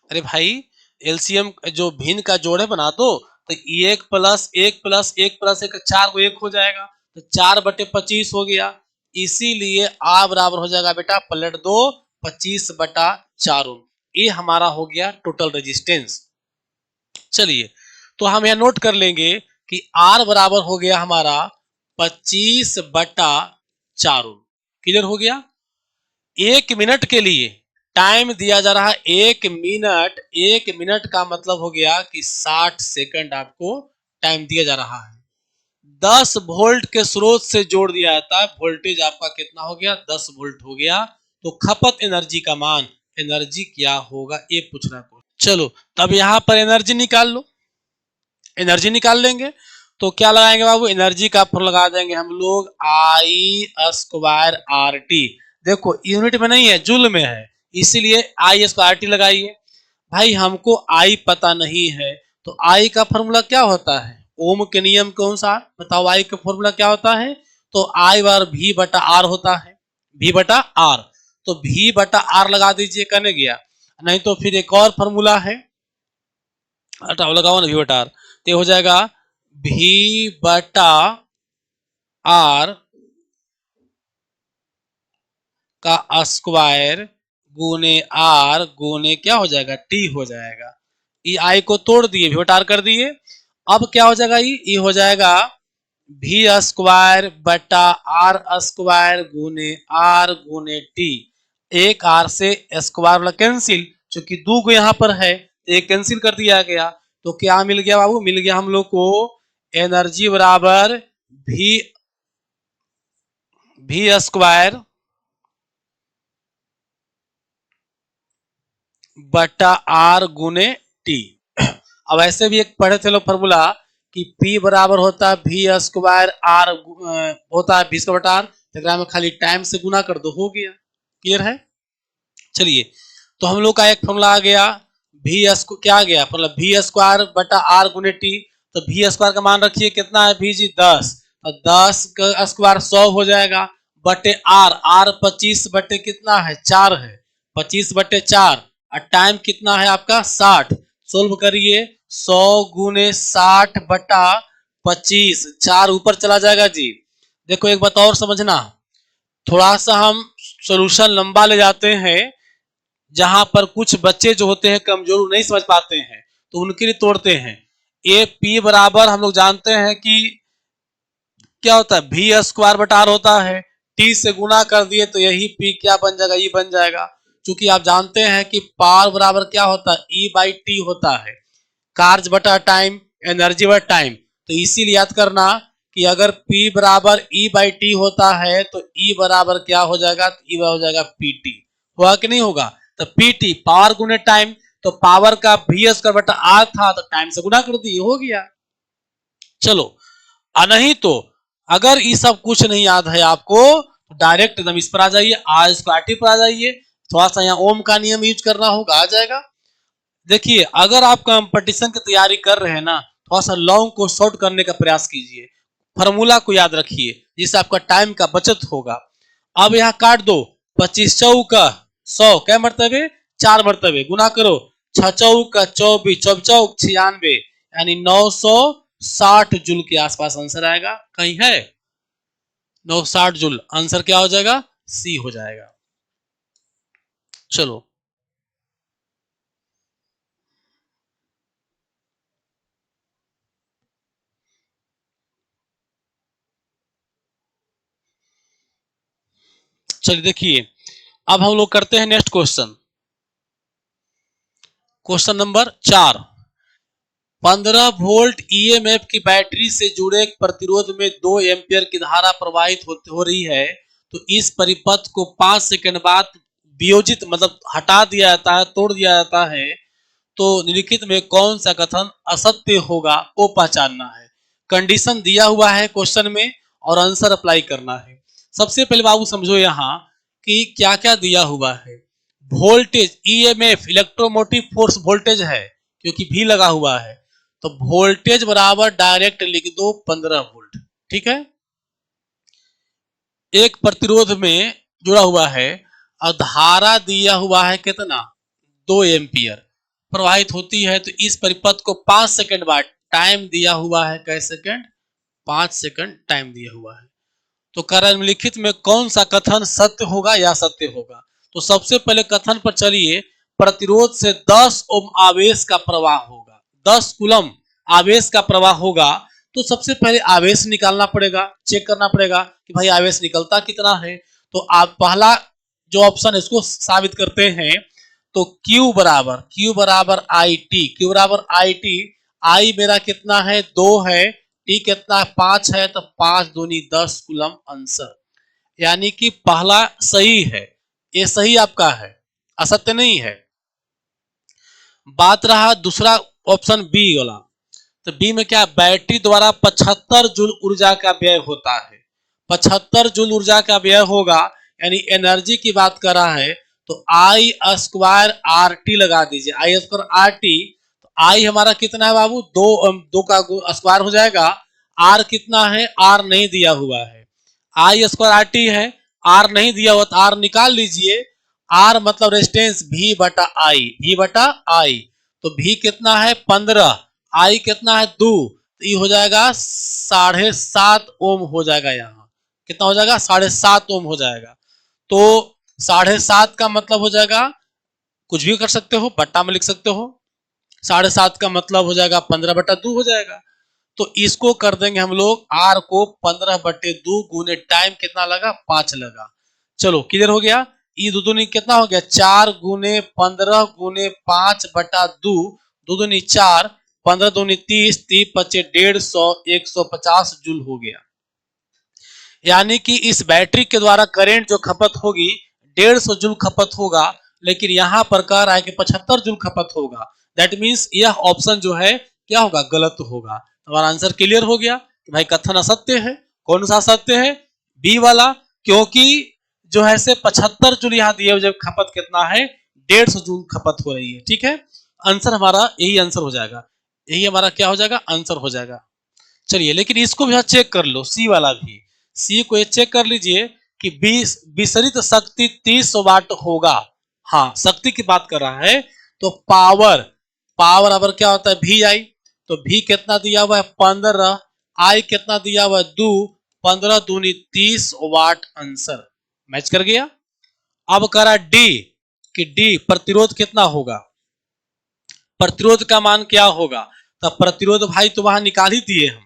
अरे भाई एलसीएम जो भिन्न का जोड़ है बना दो, तो 1 + 1 + 1 + 1 4 को 1 हो जाएगा, तो 4/25 हो गया। इसीलिए आ बराबर हो जाएगा बेटा पलट दो 25/4 ओम। ये हमारा हो गया टोटल रेजिस्टेंस। चलिए तो हम यहां नोट कर लेंगे कि आर बराबर हो गया हमारा 25/4 ओम। क्लियर हो गया। 1 मिनट के लिए टाइम दिया जा रहा है, 1 मिनट, 1 मिनट का मतलब हो गया कि 60 सेकंड आपको टाइम दिया जा रहा है। 10 वोल्ट के स्रोत से जोड़ दिया जाता है, वोल्टेज आपका कितना हो गया, 10 वोल्ट हो गया। तो खपत एनर्जी का मान, एनर्जी क्या होगा ये पूछना है। चलो तब यहां पर एनर्जी निकाल लो, एनर्जी निकाल लेंगे तो क्या लगाएंगे बाबू, एनर्जी का फॉर्मूला लगा देंगे हम लोग I²RT। देखो यूनिट में नहीं है, जूल में है, इसीलिए I²RT लगाइए। भाई हमको आई पता नहीं है, तो आई का फॉर्मूला क्या होता है, ओम के नियम के अनुसार बताओ आई का फॉर्मूला क्या होता है, तो आई बार V/R होता है, V/R। तो V/R लगा दीजिए, करने गया, नहीं तो फिर एक और फॉर्मूला है, हटाओ लगाओ ना V/R, तो हो जाएगा V/R का स्क्वायर गुने आर गुने क्या हो जाएगा, टी हो जाएगा। ई आई को तोड़ दिए, V/R कर दिए, अब क्या हो जाएगा, ये हो जाएगा V² / R² गुने आर गुने टी। एक आर से स्क्वायर वाला कैंसिल, क्योंकि 2 को यहाँ पर है, एक कैंसिल कर दिया गया, तो क्या मिल गया बाबू, मिल गया हम लोग को एनर्जी बराबर V² बटा आर गुने टी। अब ऐसे भी एक पढ़े थे लोग फॉर्मूला कि P बराबर होता है वी स्क्वायर आर होता है 20 का बटा आर, में खाली टाइम से गुना कर दो, हो गया। क्लियर है? चलिए, तो हम लोग का एक फॉर्मूला आ गया वी क्या आ गया मतलब वी स्क्वायर बटा आर गुने टी। तो वी स्क्वायर का मान रखिए कितना है वी जी 10, तो 10 का स्क्वायर 100 हो जाएगा, बटे आर, आर 25 बटे कितना है 4 है, 25 बटे 4, और टाइम कितना है आपका 60। सोल्व करिए, 100 गुने 60 बटा 25, 4 ऊपर चला जाएगा जी। देखो एक बात और समझना, थोड़ा सा हम सोल्यूशन लंबा ले जाते हैं, जहां पर कुछ बच्चे जो होते हैं कमजोर नहीं समझ पाते हैं, तो उनके लिए तोड़ते हैं। ए पी बराबर हम लोग जानते हैं कि क्या होता है वी स्क्वायर बटा आर होता है, टी से गुना कर दिए तो यही पी क्या बन जाएगा, ई बन जाएगा। क्योंकि आप जानते हैं कि पावर बराबर क्या होता है, ई बाई टी होता है, कार्ज बटा टाइम, एनर्जी बटा टाइम। तो इसीलिए याद करना कि अगर P बराबर E बाई टी होता है तो E बराबर क्या हो जाएगा, तो E हो जाएगा PT। हुआ कि नहीं होगा? तो PT पावर गुने टाइम, तो पावर का V स्क्वायर बटा R था तो टाइम से गुना कर दिए, हो गया। चलो, नहीं तो अगर ये सब कुछ नहीं याद है आपको तो डायरेक्ट एकदम इस पर आ जाइए, आर स्क्वायर टी पर आ जाइए, थोड़ा सा यहाँ ओम का नियम यूज करना होगा, आ जाएगा। देखिए अगर आप कंपटीशन की तैयारी कर रहे हैं ना, थोड़ा सा लॉन्ग को शॉर्ट करने का प्रयास कीजिए, फॉर्मूला को याद रखिए जिससे आपका टाइम का बचत होगा। अब यहाँ काट दो, 25 चौका 100 क्या मरतबे 4 मरतबे, गुना करो 6 चौका 24, 24 96, यानी 960 जूल के आसपास आंसर आएगा। कहीं है 960 जूल, आंसर क्या हो जाएगा, सी हो जाएगा। चलो चलिए देखिए, अब हम लोग करते हैं next question. Question number 4, 15 volt EMF की बैटरी से जुड़े एक प्रतिरोध में 2 एम्पियर की धारा प्रवाहित हो रही है, तो इस परिपथ को 5 सेकंड बाद वियोजित मतलब हटा दिया जाता है, तोड़ दिया जाता है, तो निम्नलिखित में कौन सा कथन असत्य होगा वो पहचानना है। कंडीशन दिया हुआ है क्वेश्चन में और आंसर अप्लाई करना है। सबसे पहले बाबू समझो यहाँ कि क्या क्या दिया हुआ है। Voltage EMF electromotive force voltage है, क्योंकि भी लगा हुआ है, तो वोल्टेज बराबर डायरेक्ट लिख दो 15 वोल्ट। ठीक है, एक प्रतिरोध में जुड़ा हुआ है और धारा दिया हुआ है कितना, 2 एम्पियर प्रवाहित होती है, तो इस परिपथ को 5 सेकंड बाद टाइम दिया हुआ है, कैसे सेकंड, 5 सेकंड टाइम दिया हुआ है। तो कह निम्नलिखित में कौन सा कथन सत्य होगा या सत्य होगा। तो सबसे पहले कथन पर चलिए, प्रतिरोध से 10 ओम आवेश का प्रवाह होगा, 10 कूलम आवेश का प्रवाह होगा। तो सबसे पहले आवेश निकालना पड़ेगा, चेक करना पड़ेगा कि भाई आवेश निकलता कितना है। तो आप पहला जो ऑप्शन है इसको साबित करते हैं। तो Q बराबर आई टी, Q बराबर आई टी, आई मेरा कितना है 2 है, टी कितना है 5 है, तो 5 दूनी 10 कूलम आंसर, यानी कि पहला सही है, ये सही आपका है, असत्य नहीं है। बात रहा दूसरा ऑप्शन बी वाला, तो बी में क्या, बैटरी द्वारा 75 जूल ऊर्जा का व्यय होता है, 75 जूल ऊर्जा का व्यय होगा, यानी एनर्जी की बात कर रहा है। तो आई स्क्वायर आर टी लगा दीजिए, आई स्क्वायर आर टी, तो आई हमारा कितना है बाबू, दो का स्क्वायर हो जाएगा, आर कितना है, आर नहीं दिया हुआ है, आई स्क्वायर आर टी है, आर नहीं दिया हुआ तो आर निकाल लीजिए, आर मतलब रेजिस्टेंस भी बटा आई, भी बटा आई, तो भी कितना है 15, आई कितना है 2, तो ये हो जाएगा 7.5 ओम हो जाएगा, यहाँ कितना हो जाएगा 7.5 ओम हो जाएगा। तो 7.5 का मतलब हो जाएगा, कुछ भी कर सकते हो, बट्टा में लिख सकते हो, 7.5 का मतलब हो जाएगा 15/2 हो जाएगा। तो इसको कर देंगे हम लोग, आर को 15/2 गुने टाइम कितना लगा 5 लगा। चलो क्लियर हो गया, ये दो दूनी कितना हो गया 4 गुने 15 गुने 5/2, दो दूनी 4, 15 दूनी 30, 30 पचे 150, 150 जूल हो गया। यानी कि इस बैटरी के द्वारा करंट जो खपत होगी 150 जूल खपत होगा, लेकिन यहां पर कह रहा है कि 75 जूल खपत होगा। दैट मीन्स यह ऑप्शन जो है क्या होगा, गलत होगा। हमारा आंसर क्लियर हो गया कि भाई कथन असत्य है। कौन सा असत्य है, बी वाला, क्योंकि जो है से 75 जूल यहाँ दिए हुए, जब खपत कितना है 150 जूल खपत हो रही है। ठीक है, आंसर हमारा यही आंसर हो जाएगा, यही हमारा क्या हो जाएगा, आंसर हो जाएगा। चलिए, लेकिन इसको भी चेक कर लो, सी वाला भी, सी को ये चेक कर लीजिए कि विसरित शक्ति 30 वाट होगा। हाँ, शक्ति की बात कर रहा है, तो पावर, पावर अगर क्या होता है वी आई, तो वी कितना दिया हुआ है 15, आई कितना दिया हुआ है 2, 15 दूनी 30 वाट, आंसर मैच कर गया। अब कह रहा डी कि डी प्रतिरोध कितना होगा, प्रतिरोध का मान क्या होगा, तब प्रतिरोध भाई तो वहां निकाल ही दिए हम,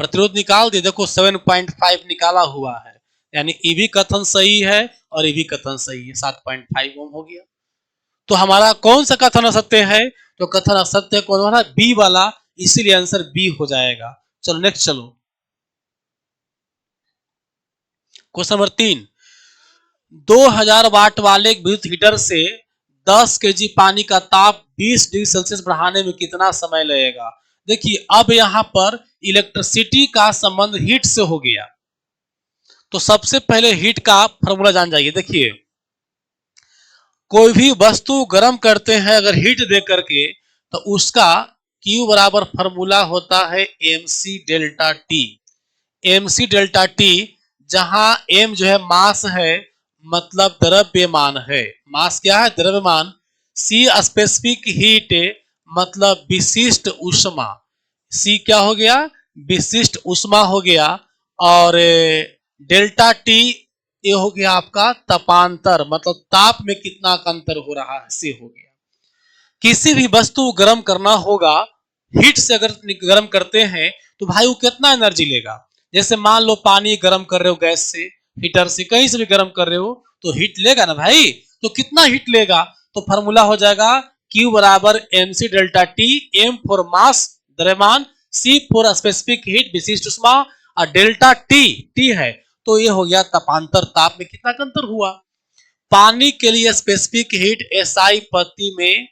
प्रतिरोध निकाल दिए, देखो 7.5 निकाला हुआ है, यानी ये भी कथन सही है और ये भी कथन सही है, 7.5 ओम हो गया। तो हमारा कौन सा कथन असत्य है, तो कथन असत्य कौन वाला, बी वाला, इसीलिए आंसर बी हो जाएगा। चलो नेक्स्ट, चलो क्वेश्चन नंबर 3, 2000 वाट वाले विद्युत हीटर से 10 केजी पानी का ताप 20 डिग्री सेल्सियस बढ़ाने में कितना समय लगेगा। देखिए, अब यहां पर इलेक्ट्रिसिटी का संबंध हीट से हो गया, तो सबसे पहले हीट का फॉर्मूला जान जाइए। देखिए, कोई भी वस्तु गर्म करते हैं अगर हीट दे करके, तो उसका Q बराबर फॉर्मूला होता है mc delta T. mc delta T, जहां m जो है मास है, मतलब द्रव्यमान है, मास क्या है, द्रव्यमान। c स्पेसिफिक हीट, मतलब विशिष्ट उष्मा, c क्या हो गया, विशिष्ट उष्मा हो गया। और डेल्टा टी ये हो गया आपका तापांतर, मतलब ताप में कितना का अंतर हो रहा है, से हो गया। किसी भी वस्तु को गर्म करना होगा, हीट से अगर गर्म करते हैं तो भाई वो कितना एनर्जी लेगा। जैसे मान लो पानी गर्म कर रहे हो गैस से, हीटर से, कहीं से भी गर्म कर रहे हो, तो हीट लेगा ना भाई, तो कितना हीट लेगा, तो फॉर्मूला हो जाएगा Q बराबर mc delta T, m for mass द्रव्यमान, C फॉर स्पेसिफिक हीट विशिष्ट उष्मा, और डेल्टा टी है, तो ये हो गया तापांतर, ताप में कितना का अंतर हुआ। पानी के लिए स्पेसिफिक हीट SI पत्ती में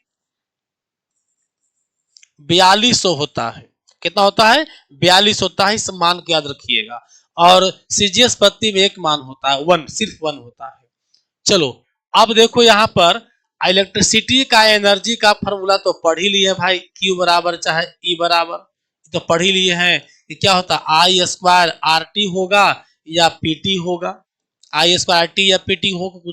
4200 होता है, कितना होता है 42 होता है, इस मान को याद रखिएगा। और सीजीएस पत्ती में एक मान होता है 1, सिर्फ 1 होता है। चलो, अब देखो यहाँ पर इलेक्ट्रिसिटी का एनर्जी का फॉर्मूला तो पढ़ ही लिए भाई, Q बराबर चाहे E बराबर, तो पढ़ ही लिए हैं कि क्या होता है, आई स्क्वायर आर टी होगा या पीटी होगा, आई स्क्वायर आर टी या पीटी होगा,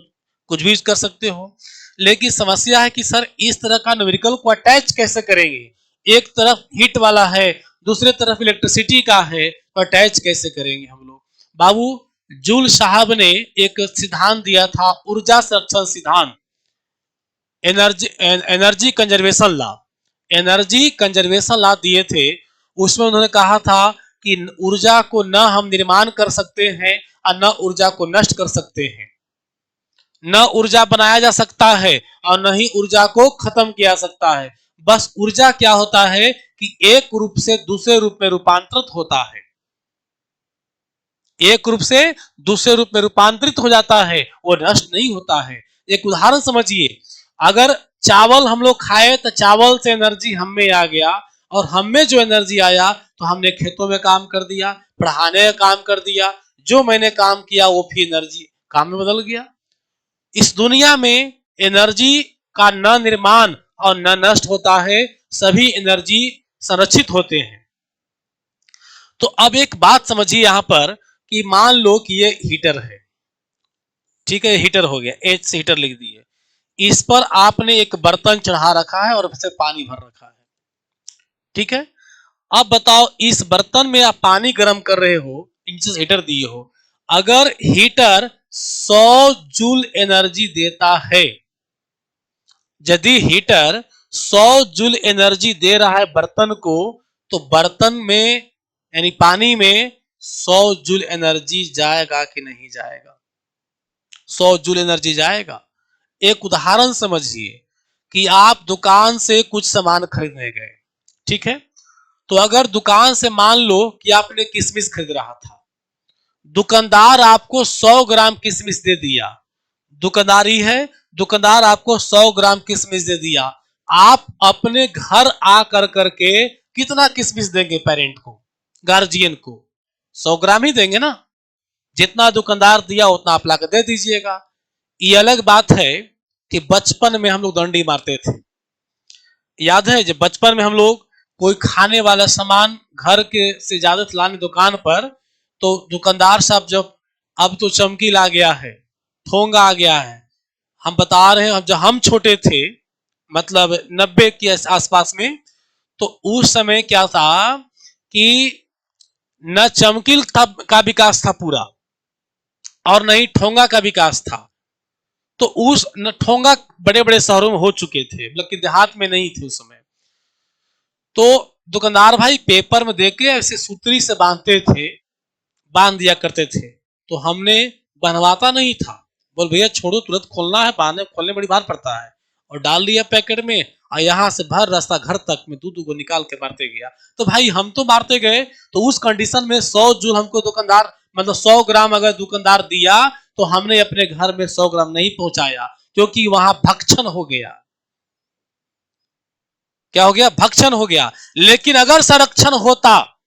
कुछ भी यूज कर सकते हो। लेकिन समस्या है कि सर इस तरह का न्यूमेरिकल को अटैच कैसे करेंगे, एक तरफ हीट वाला है, दूसरे तरफ इलेक्ट्रिसिटी का है, तो अटैच कैसे करेंगे हम लोग। बाबू, जूल साहब ने एक सिद्धांत दिया था, ऊर्जा संरक्षण सिद्धांत, energy conservation law, energy conservation law दिए थे। उसमें उन्होंने कहा था कि ऊर्जा को न हम निर्माण कर सकते हैं और न ऊर्जा को नष्ट कर सकते हैं, न ऊर्जा बनाया जा सकता है और न ही ऊर्जा को खत्म किया जा सकता है। बस ऊर्जा क्या होता है कि एक रूप से दूसरे रूप में रूपांतरित होता है, एक रूप से दूसरे रूप में रूपांतरित हो जाता है, वो नष्ट नहीं होता है। एक उदाहरण समझिए, अगर चावल हम लोग खाए तो चावल से एनर्जी हम में आ गया, और हम में जो एनर्जी आया तो हमने खेतों में काम कर दिया, पढ़ाने का काम कर दिया, जो मैंने काम किया वो भी एनर्जी काम में बदल गया। इस दुनिया में एनर्जी का न निर्माण और न नष्ट होता है, सभी एनर्जी संरक्षित होते हैं। तो अब एक बात समझिए यहां पर कि मान लो कि ये हीटर है, ठीक है, हीटर हो गया, एच से हीटर लिख दिए, इस पर आपने एक बर्तन चढ़ा रखा है और उससे पानी भर रखा है, ठीक है। अब बताओ, इस बर्तन में आप पानी गर्म कर रहे हो, नीचे हीटर दिए हो, अगर हीटर 100 जूल एनर्जी देता है, यदि हीटर 100 जूल एनर्जी दे रहा है बर्तन को, तो बर्तन में यानी पानी में 100 जूल एनर्जी जाएगा कि नहीं जाएगा, 100 जूल एनर्जी जाएगा। एक उदाहरण समझिए कि आप दुकान से कुछ सामान खरीदने गए, ठीक है, तो अगर दुकान से मान लो कि आपने किशमिश खरीद रहा था, दुकानदार आपको 100 ग्राम किशमिश दे दिया, दुकानदारी है, दुकानदार आपको 100 ग्राम किशमिश दे दिया, आप अपने घर आकर करके कितना किशमिश देंगे पेरेंट को, गार्जियन को? 100 ग्राम ही देंगे ना, जितना दुकानदार दिया उतना आप लाकर दे दीजिएगा। ये अलग बात है कि बचपन में हम लोग डंडी मारते थे, याद है जब बचपन में हम लोग कोई खाने वाला सामान घर के से ज्यादा लाने दुकान पर, तो दुकानदार साहब जब अब तो चमकीला आ गया है, ठोंगा आ गया है, हम बता रहे हैं जब हम छोटे थे मतलब 90 के आसपास में, तो उस समय क्या था कि न चमकील का विकास था पूरा और न ही ठोंगा का विकास था। तो उस न ठोंगा बड़े बड़े शहरों में हो चुके थे, मतलब कि देहात में नहीं थे उस समय। तो दुकानदार भाई पेपर में देके ऐसे सूतरी से बांधते थे, बांध दिया करते थे, तो हमने बनवाता नहीं था, बोल भैया छोड़ो तुरंत खोलना है, बांधने खोलने बड़ी बार पड़ता है, और डाल दिया पैकेट में, और यहाँ से भर रास्ता घर तक में दूध को निकाल के मारते गया। तो भाई हम तो मारते गए, तो उस कंडीशन में 100 जूल हमको दुकानदार मतलब 100 ग्राम अगर दुकानदार दिया तो हमने अपने घर में 100 ग्राम नहीं पहुंचाया, क्योंकि वहां भक्षण हो गया। क्या हो गया? भक्षण हो गया। लेकिन अगर संरक्षण होता,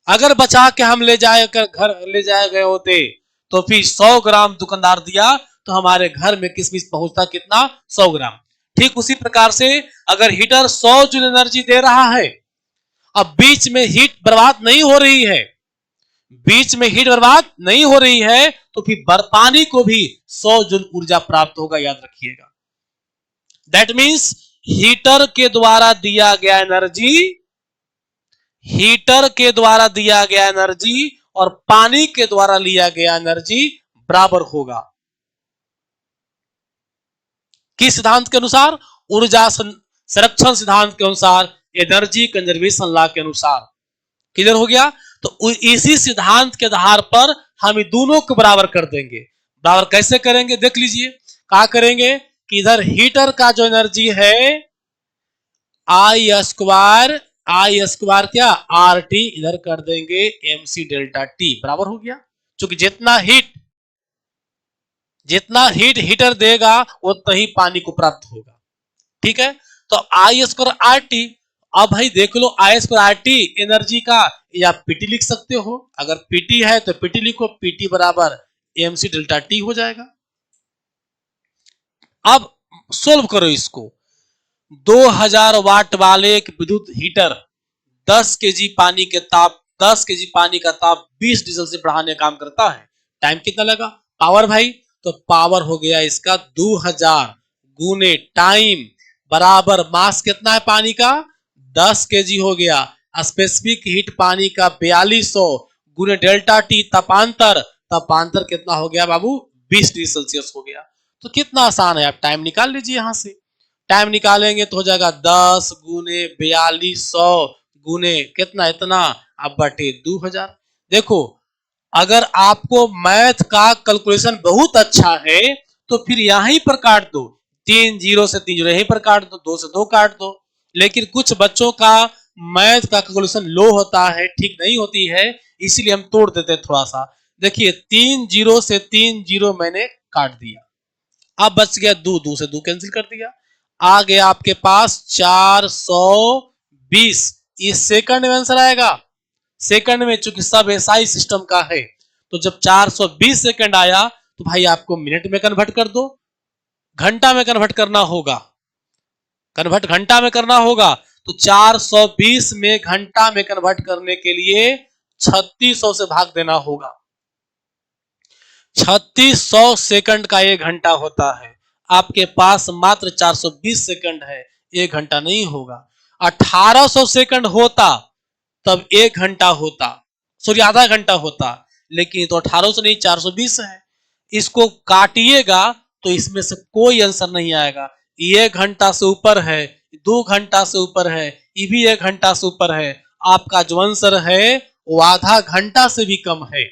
अगर बचा के हम ले जाए कर घर ले जाए गए होते, तो फिर 100 ग्राम दुकानदार दिया तो हमारे घर में किसमिस पहुंचता कितना? 100 ग्राम। ठीक उसी प्रकार से अगर हीटर 100 जूल एनर्जी दे रहा है, अब बीच में हीट बर्बाद नहीं हो रही है, बीच में हीट बर्बाद नहीं हो रही है, तो फिर पानी को भी 100 जूल ऊर्जा प्राप्त होगा, याद रखिएगा। दैट मीन्स हीटर के द्वारा दिया गया एनर्जी, हीटर के द्वारा दिया गया एनर्जी और पानी के द्वारा लिया गया एनर्जी बराबर होगा। किस सिद्धांत के अनुसार? ऊर्जा संरक्षण सिद्धांत के अनुसार, एनर्जी कंजर्वेशन लॉ के अनुसार। क्लियर हो गया? तो इसी सिद्धांत के आधार पर हम दोनों को बराबर कर देंगे। बराबर कैसे करेंगे देख लीजिए। क्या करेंगे कि इधर हीटर का जो एनर्जी है आई स्क्वायर क्या? आर टी, इधर कर देंगे एम सी डेल्टा टी, बराबर हो गया। क्योंकि जितना हीट हीटर देगा उतना ही पानी को प्राप्त होगा। ठीक है, तो आई स्क्वायर आर टी। अब भाई देख लो, आई स्क्वायर आर टी एनर्जी का, या पीटी लिख सकते हो, अगर पीटी है तो पीटी लिखो, पीटी बराबर एम सी डेल्टा टी हो जाएगा। अब सोल्व करो इसको। 2000 वाट वाले एक विद्युत हीटर 10 केजी पानी के ताप 10 केजी पानी का ताप 20 डीजल से बढ़ाने का काम करता है। टाइम कितना लगा? पावर भाई, तो पावर हो गया इसका 2000 गुने टाइम बराबर मास कितना है पानी का? 10 केजी हो गया। स्पेसिफिक हीट पानी का 4200 गुने डेल्टा टी तापांतर, तापांतर कितना हो गया बाबू? 20 डिग्री सेल्सियस हो गया। तो कितना आसान है, आप टाइम निकाल लीजिए। यहां से टाइम निकालेंगे तो हो जाएगा 10 गुने 4200 गुने कितना, इतना, अब बटे 2000। देखो, अगर आपको मैथ का कैलकुलेशन बहुत अच्छा है तो फिर यहीं पर काट दो, 3 जीरो से 3 जीरो यहीं पर काट दो, 2 से 2 काट दो। लेकिन कुछ बच्चों का मैथ का कैलकुलेशन लो होता है, ठीक नहीं होती है, इसीलिए हम तोड़ देते हैं थोड़ा सा। देखिए 3 जीरो से 3 जीरो मैंने काट दिया, अब बच गया 2, 2 से 2 कैंसिल कर दिया, आ गया आपके पास 420। इस सेकंड में आंसर आएगा। सेकंड में चूंकि सब एसआई सिस्टम का है, तो जब 420 सेकंड आया तो भाई आपको मिनट में कन्वर्ट कर दो, घंटा में कन्वर्ट करना होगा, कन्वर्ट घंटा में करना होगा। तो 420 में घंटा में कन्वर्ट करने के लिए 3600 से भाग देना होगा। 3600 सेकंड का 1 घंटा होता है, आपके पास मात्र 420 सेकंड है, 1 घंटा नहीं होगा। 1800 सेकंड होता तब 1 घंटा होता, सॉरी आधा घंटा होता, लेकिन तो 1800 नहीं 420 है। इसको काटिएगा तो इसमें से कोई आंसर नहीं आएगा। ये 1 घंटा से ऊपर है, 2 घंटा से ऊपर है, ये भी 1 घंटा से ऊपर है। आपका जो आंसर है वो आधा घंटा से भी कम है,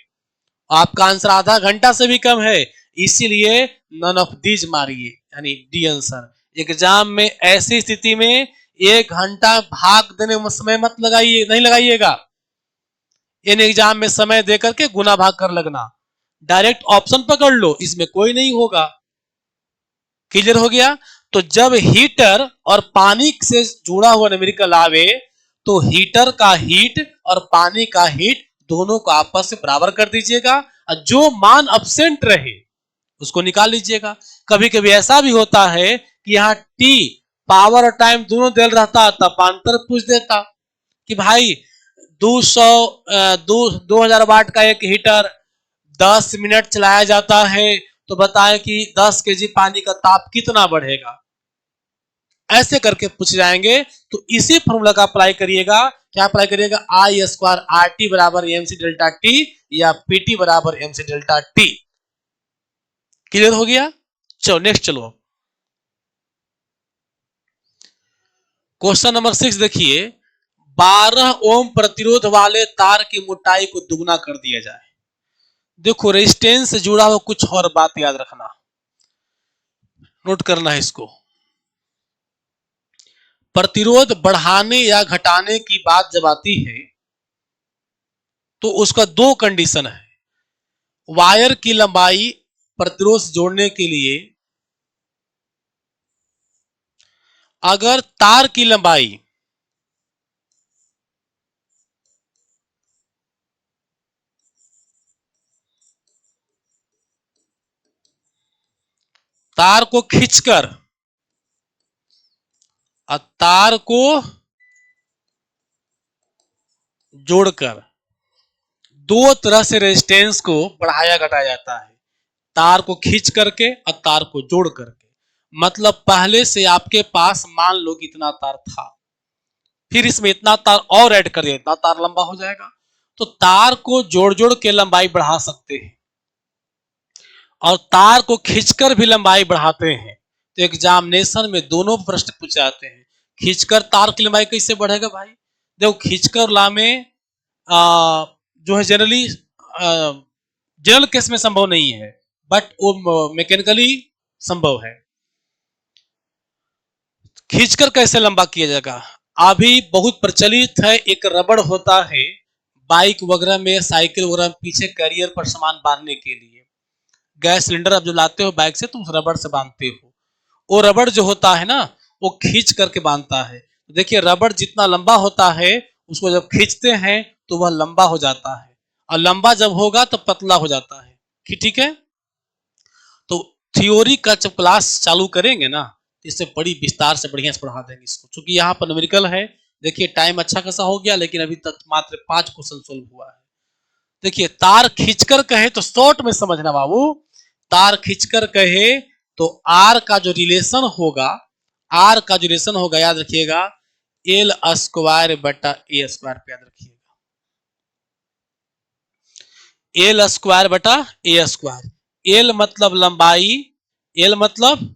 आपका आंसर आधा घंटा से भी कम है, इसीलिए नन ऑफ दीज मारिए, यानी डी आंसर। एग्जाम में ऐसी स्थिति में 1 घंटा भाग देने में समय मत लगाइए, नहीं लगाइएगा। इन एग्जाम में समय देकर के गुना भाग कर लगना, डायरेक्ट ऑप्शन पकड़ लो, इसमें कोई नहीं होगा। क्लियर हो गया। तो जब हीटर और पानी से जुड़ा हुआ न्यूमेरिकल आवे तो हीटर का हीट और पानी का हीट दोनों को आपस में बराबर कर दीजिएगा और जो मान अब्सेंट रहे उसको निकाल लीजिएगा। कभी कभी ऐसा भी होता है कि यहाँ टी पावर और टाइम दोनों दे रहता तब अंतर पूछ देता कि भाई 200 2000 वाट का एक हीटर 10 मिनट चलाया जाता है तो बताएं कि 10 kg पानी का ताप कितना बढ़ेगा। ऐसे करके पूछ जाएंगे तो इसी फॉर्मूला का अप्लाई करिएगा। क्या अप्लाई करिएगा? आई स्क्वायर आर टी बराबर एम सी डेल्टा टी या पीटी बराबर M C delta T. Clear हो गया? चलो नेक्स्ट चलो। क्वेश्चन नंबर 6 देखिए, 12 ओम प्रतिरोध वाले तार की मोटाई को दुगना कर दिया जाए। देखो रेजिस्टेंस से जुड़ा हुआ कुछ और बात याद रखना, नोट करना है इसको। प्रतिरोध बढ़ाने या घटाने की बात जब आती है तो उसका दो कंडीशन है। वायर की लंबाई प्रतिरोध से जोड़ने के लिए अगर तार की लंबाई तार को खींचकर और तार को जोड़कर दो तरह से रेजिस्टेंस को बढ़ाया घटाया जाता है। तार को खींच करके और तार को जोड़ करके। मतलब पहले से आपके पास मान लो कि इतना तार था, फिर इसमें इतना तार और ऐड कर दिया, इतना तार लंबा हो जाएगा। तो तार को जोड़ जोड़ के लंबाई बढ़ा सकते हैं और तार को खींचकर भी लंबाई बढ़ाते हैं। तो एग्जामिनेशन में दोनों प्रश्न पूछे जाते हैं। खींचकर तार की लंबाई कैसे बढ़ेगा भाई? देखो खींचकर लामे जो है जनरली जनरल केस में संभव नहीं है, बट वो मैकेनिकली संभव है। खींचकर कैसे लंबा किया जाएगा? अभी बहुत प्रचलित है, एक रबड़ होता है बाइक वगैरह में, साइकिल वगैरह में पीछे कैरियर पर सामान बांधने के लिए। गैस सिलेंडर आप जो लाते हो बाइक से तो उस रबड़ से बांधते हो। वो रबड़ जो होता है ना वो खींच करके बांधता है। देखिए रबड़ जितना लंबा होता है उसको जब खींचते हैं तो वह लंबा हो जाता है और लंबा जब होगा तो पतला हो जाता है। ठीक है, तो थ्योरी का जब क्लास चालू करेंगे ना इससे बड़ी विस्तार से बढ़िया से पढ़ा देंगे इसको। क्योंकि यहाँ पर न्यूमेरिकल है। देखिए टाइम अच्छा खासा हो गया लेकिन अभी तक मात्र 5 क्वेश्चन सोल्व हुआ है। देखिए तार खींचकर कहे तो शॉर्ट में समझना बाबू। तार खींचकर कहे तो आर का जो रिलेशन होगा, आर का जो रिलेशन होगा याद रखिएगा एल स्क्वायर बटा ए स्क्वायर पे याद रखिएगा। एल स्क्वायर बटा ए स्क्वायर। एल मतलब लंबाई, एल मतलब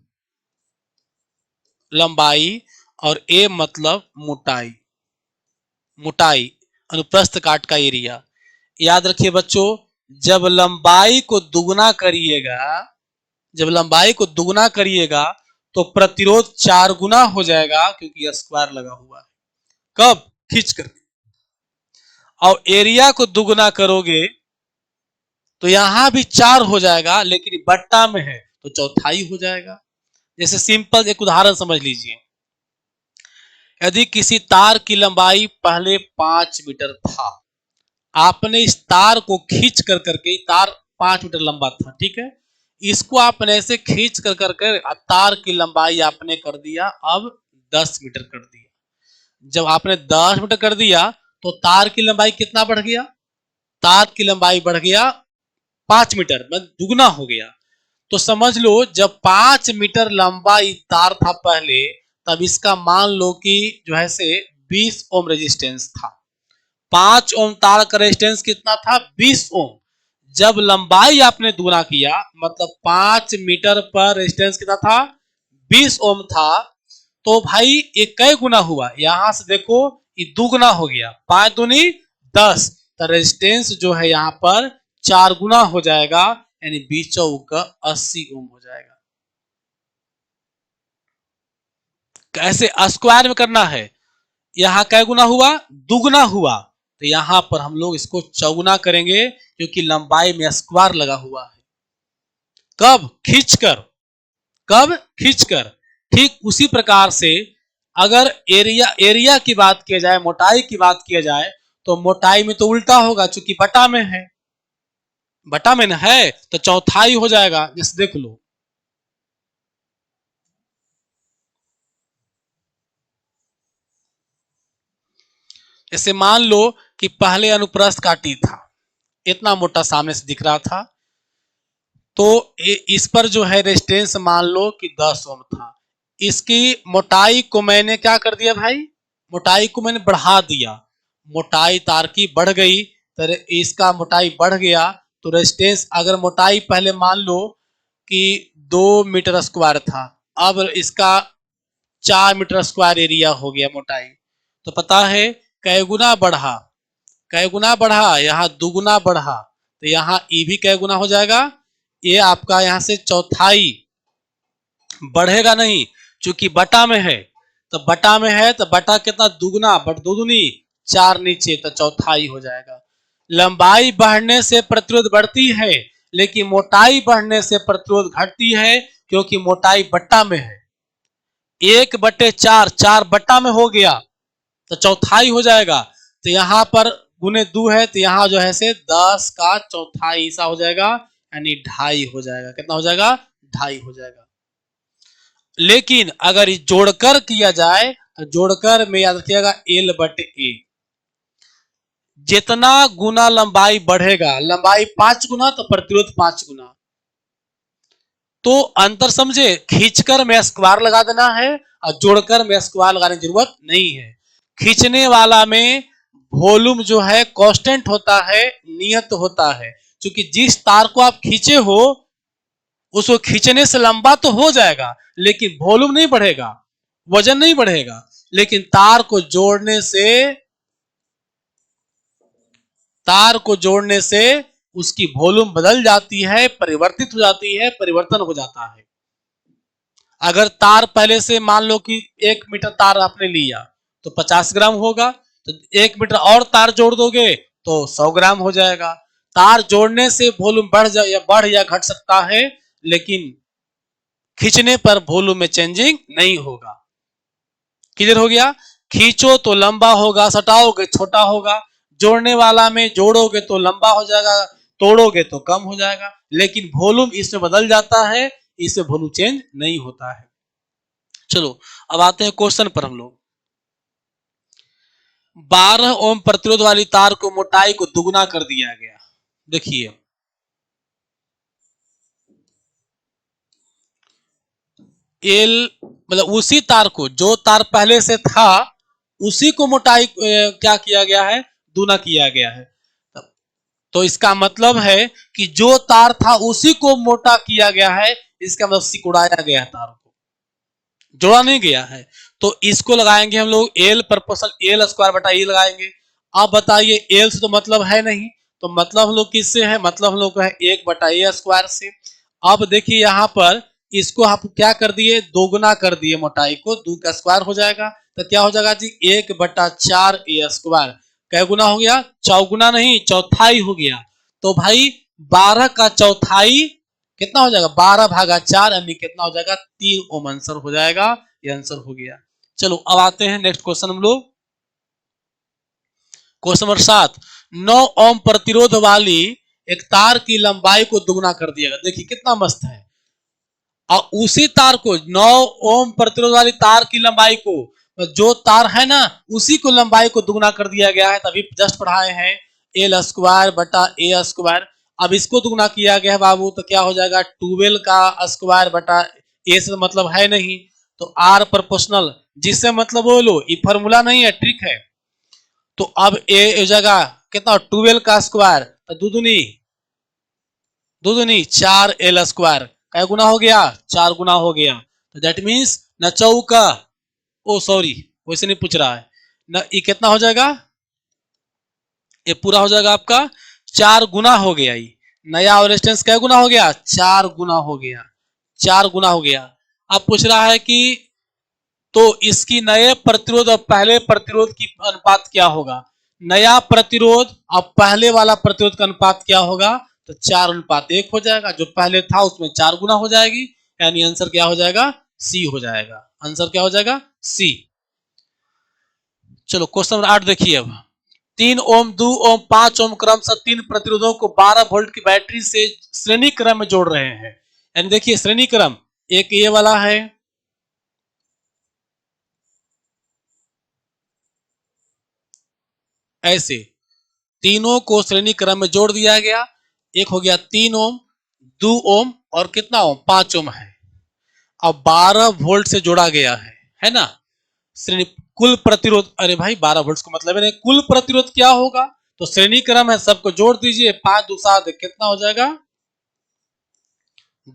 लंबाई और ए मतलब मोटाई, मोटाई अनुप्रस्थ काट का एरिया। याद रखिए बच्चों जब लंबाई को दुगना करिएगा, जब लंबाई को दुगना करिएगा तो प्रतिरोध 4 गुना हो जाएगा क्योंकि स्क्वायर लगा हुआ है। कब? खींच कर। और एरिया को दुगना करोगे तो यहां भी 4 हो जाएगा लेकिन बट्टा में है तो चौथाई हो जाएगा। जैसे सिंपल एक उदाहरण समझ लीजिए, यदि किसी तार की लंबाई पहले 5 मीटर था, आपने इस तार को खींच कर करके, तार 5 मीटर लंबा था, ठीक है, इसको आपने ऐसे खींच कर करके तार की लंबाई आपने कर दिया अब 10 मीटर कर दिया। जब आपने 10 मीटर कर दिया तो तार की लंबाई कितना बढ़ गया? तार की लंबाई बढ़ गया 5 मीटर, मतलब दुगना हो गया। तो समझ लो जब 5 मीटर लंबा तार था पहले तब इसका मान लो कि जो है से 20 ओम रेजिस्टेंस था। 5 ओम तार का रेजिस्टेंस कितना था? 20 ओम। जब लंबाई आपने दुगना किया मतलब 5 मीटर पर रेजिस्टेंस कितना था? 20 ओम था। तो भाई ये कै गुना हुआ? यहां से देखो ये दुगना हो गया, 5 दूनी 10। तो रेजिस्टेंस जो है यहाँ पर 4 गुना हो जाएगा यानी 20 का 80 ओम हो जाएगा। कैसे? स्क्वायर में करना है। यहां कै गुना हुआ? दुगना हुआ। तो यहां पर हम लोग इसको चौगुना करेंगे क्योंकि लंबाई में स्क्वायर लगा हुआ है। कब? खींचकर। कब? खींचकर। ठीक उसी प्रकार से अगर एरिया की बात किया जाए, मोटाई की बात किया जाए, तो मोटाई में तो उल्टा होगा, चूंकि बटा में है, बटा में है तो चौथाई हो जाएगा। जैसे देख लो, जैसे मान लो कि पहले अनुप्रस्थ काटी था, इतना मोटा सामने से दिख रहा था, तो इस पर जो है रेजिस्टेंस मान लो कि 10 ओम था। इसकी मोटाई को मैंने क्या कर दिया भाई? मोटाई को मैंने बढ़ा दिया। मोटाई तार की बढ़ गई तो इसका मोटाई बढ़ गया, तो रेजिस्टेंस अगर मोटाई पहले मान लो कि 2 मीटर स्क्वायर था, अब इसका 4 मीटर स्क्वायर एरिया हो गया मोटाई। तो पता है कै गुना बढ़ा? कै गुना बढ़ा? यहाँ दुगुना बढ़ा, तो यहाँ ई भी कै गुना हो जाएगा? ये आपका यहाँ से चौथाई बढ़ेगा नहीं, चूंकि बटा में है, तो बटा में है तो बटा कितना? दुगुना, बट दो दूनी 4 नीचे, तो चौथाई हो जाएगा। लंबाई बढ़ने से प्रतिरोध बढ़ती है, लेकिन मोटाई बढ़ने से प्रतिरोध घटती है, क्योंकि मोटाई बट्टा में है। 1/4, 4 बट्टा में हो गया तो चौथाई हो जाएगा। तो यहाँ पर गुने 2 है, तो यहाँ जो है से 10 का चौथाई ऐसा हो जाएगा, यानी 2.5 हो जाएगा। कितना हो जाएगा? 2.5 हो जाएगा। लेकिन अगर जोड़कर किया जाए तो जोड़कर में याद रखिएगा L/A। जितना गुना लंबाई बढ़ेगा, लंबाई 5 गुना तो प्रतिरोध 5 गुना। तो अंतर समझे? खींचकर में स्क्वायर लगा देना है और जोड़कर में स्क्वायर लगाने की जरूरत नहीं है। खींचने वाला में वॉल्यूम जो है कांस्टेंट होता है, नियत होता है, क्योंकि जिस तार को आप खींचे हो उसको खींचने से लंबा तो हो जाएगा, लेकिन वॉल्यूम नहीं बढ़ेगा, वजन नहीं बढ़ेगा। लेकिन तार को जोड़ने से उसकी वॉल्यूम बदल जाती है, परिवर्तित हो जाती है, परिवर्तन हो जाता है। अगर तार पहले से मान लो कि 1 मीटर तार आपने लिया तो 50 ग्राम होगा, तो 1 मीटर और तार जोड़ दोगे तो 100 ग्राम हो जाएगा। तार जोड़ने से वॉल्यूम बढ़ या घट सकता है, लेकिन खींचने पर वॉल्यूम में चेंजिंग नहीं होगा। क्लियर हो गया? खींचो तो लंबा होगा, सटाओगे छोटा होगा। जोड़ने वाला में जोड़ोगे तो लंबा हो जाएगा, तोड़ोगे तो कम हो जाएगा, लेकिन वॉल्यूम इसमें बदल जाता है, इसमें वॉल्यूम चेंज नहीं होता है। चलो अब आते हैं क्वेश्चन पर। हम लोग 12 ओम प्रतिरोध वाली तार को मोटाई को दुगुना कर दिया गया। देखिए एल मतलब उसी तार को, जो तार पहले से था उसी को मोटाई क्या किया गया है? दूना किया गया है। तो इसका मतलब है कि जो तार था उसी को मोटा किया गया है, इसका मतलब सिकुड़ाया गया है तार को, जोड़ा नहीं गया है। तो इसको लगाएंगे हम लोग एल प्रोपोर्शनल एल स्क्वायर बटा ई लगाएंगे। अब बताइए एल से तो मतलब है नहीं, तो मतलब हम लोग किससे है? मतलब हम लोग को है 1/a² से। अब देखिए यहाँ पर इसको आप क्या कर दिए? दोगुना कर दिए, मोटाई को 2 का स्क्वायर हो जाएगा, तो क्या हो जाएगा जी? 1/4a²। कै गुना हो गया? चौगुना नहीं, चौथाई हो गया। तो भाई 12 का चौथाई कितना हो जाएगा? 12/4, यानी कितना हो जाएगा? 3 ओम आंसर हो जाएगा। ये आंसर हो गया। चलो अब आते हैं नेक्स्ट क्वेश्चन। हम लोग क्वेश्चन नंबर 7। 9 ओम प्रतिरोध वाली एक तार की लंबाई को दुगुना कर दिया गया। देखिए कितना मस्त है। और उसी तार को 9 ओम प्रतिरोध वाली तार की लंबाई को, जो तार है ना उसी को लंबाई को दुगुना कर दिया गया है। तभी जस्ट पढ़ाए हैं L² बटा A²। अब इसको दुगुना किया गया है बाबू, तो क्या हो जाएगा? 12 का स्क्वायर बटा ए से मतलब है नहीं, तो R प्रोपोर्शनल, जिससे मतलब बोलो ये फॉर्मूला नहीं है, ट्रिक है। तो अब ए जगह कितना? 12 का स्क्वायर, तो दूधुनी 4L²। क्या गुना हो गया? 4 गुना हो गया। तो दैट मीन्स न चौका, ओ सॉरी वैसे नहीं पूछ रहा है न, ये कितना हो जाएगा? ये पूरा हो जाएगा आपका 4 गुना हो गया। ये नया रेजिस्टेंस क्या गुना हो गया? 4 गुना हो गया। 4 गुना हो गया। अब पूछ रहा है कि तो इसकी नए प्रतिरोध और पहले प्रतिरोध की अनुपात क्या होगा? नया प्रतिरोध और पहले वाला प्रतिरोध का अनुपात क्या होगा? तो 4:1 हो जाएगा। जो पहले था उसमें 4 गुना हो जाएगी, यानी आंसर क्या हो जाएगा, सी हो जाएगा। आंसर क्या हो जाएगा, सी। चलो क्वेश्चन नंबर 8 देखिए। अब 3 ओम, 2 ओम, 5 ओम क्रमशः 3 प्रतिरोधों को 12 वोल्ट की बैटरी से श्रेणी क्रम में जोड़ रहे हैं। यानी देखिए श्रेणी क्रम, एक ये वाला है, ऐसे तीनों को श्रेणी क्रम में जोड़ दिया गया। एक हो गया 3 ओम, 2 ओम और कितना ओम, 5 ओम है। अब 12 वोल्ट से जोड़ा गया है ना। श्रेणी कुल प्रतिरोध, अरे भाई 12 वोल्ट का मतलब है कुल प्रतिरोध क्या होगा, तो श्रेणी क्रम है, सबको जोड़ दीजिए, 5 2 7 कितना हो जाएगा,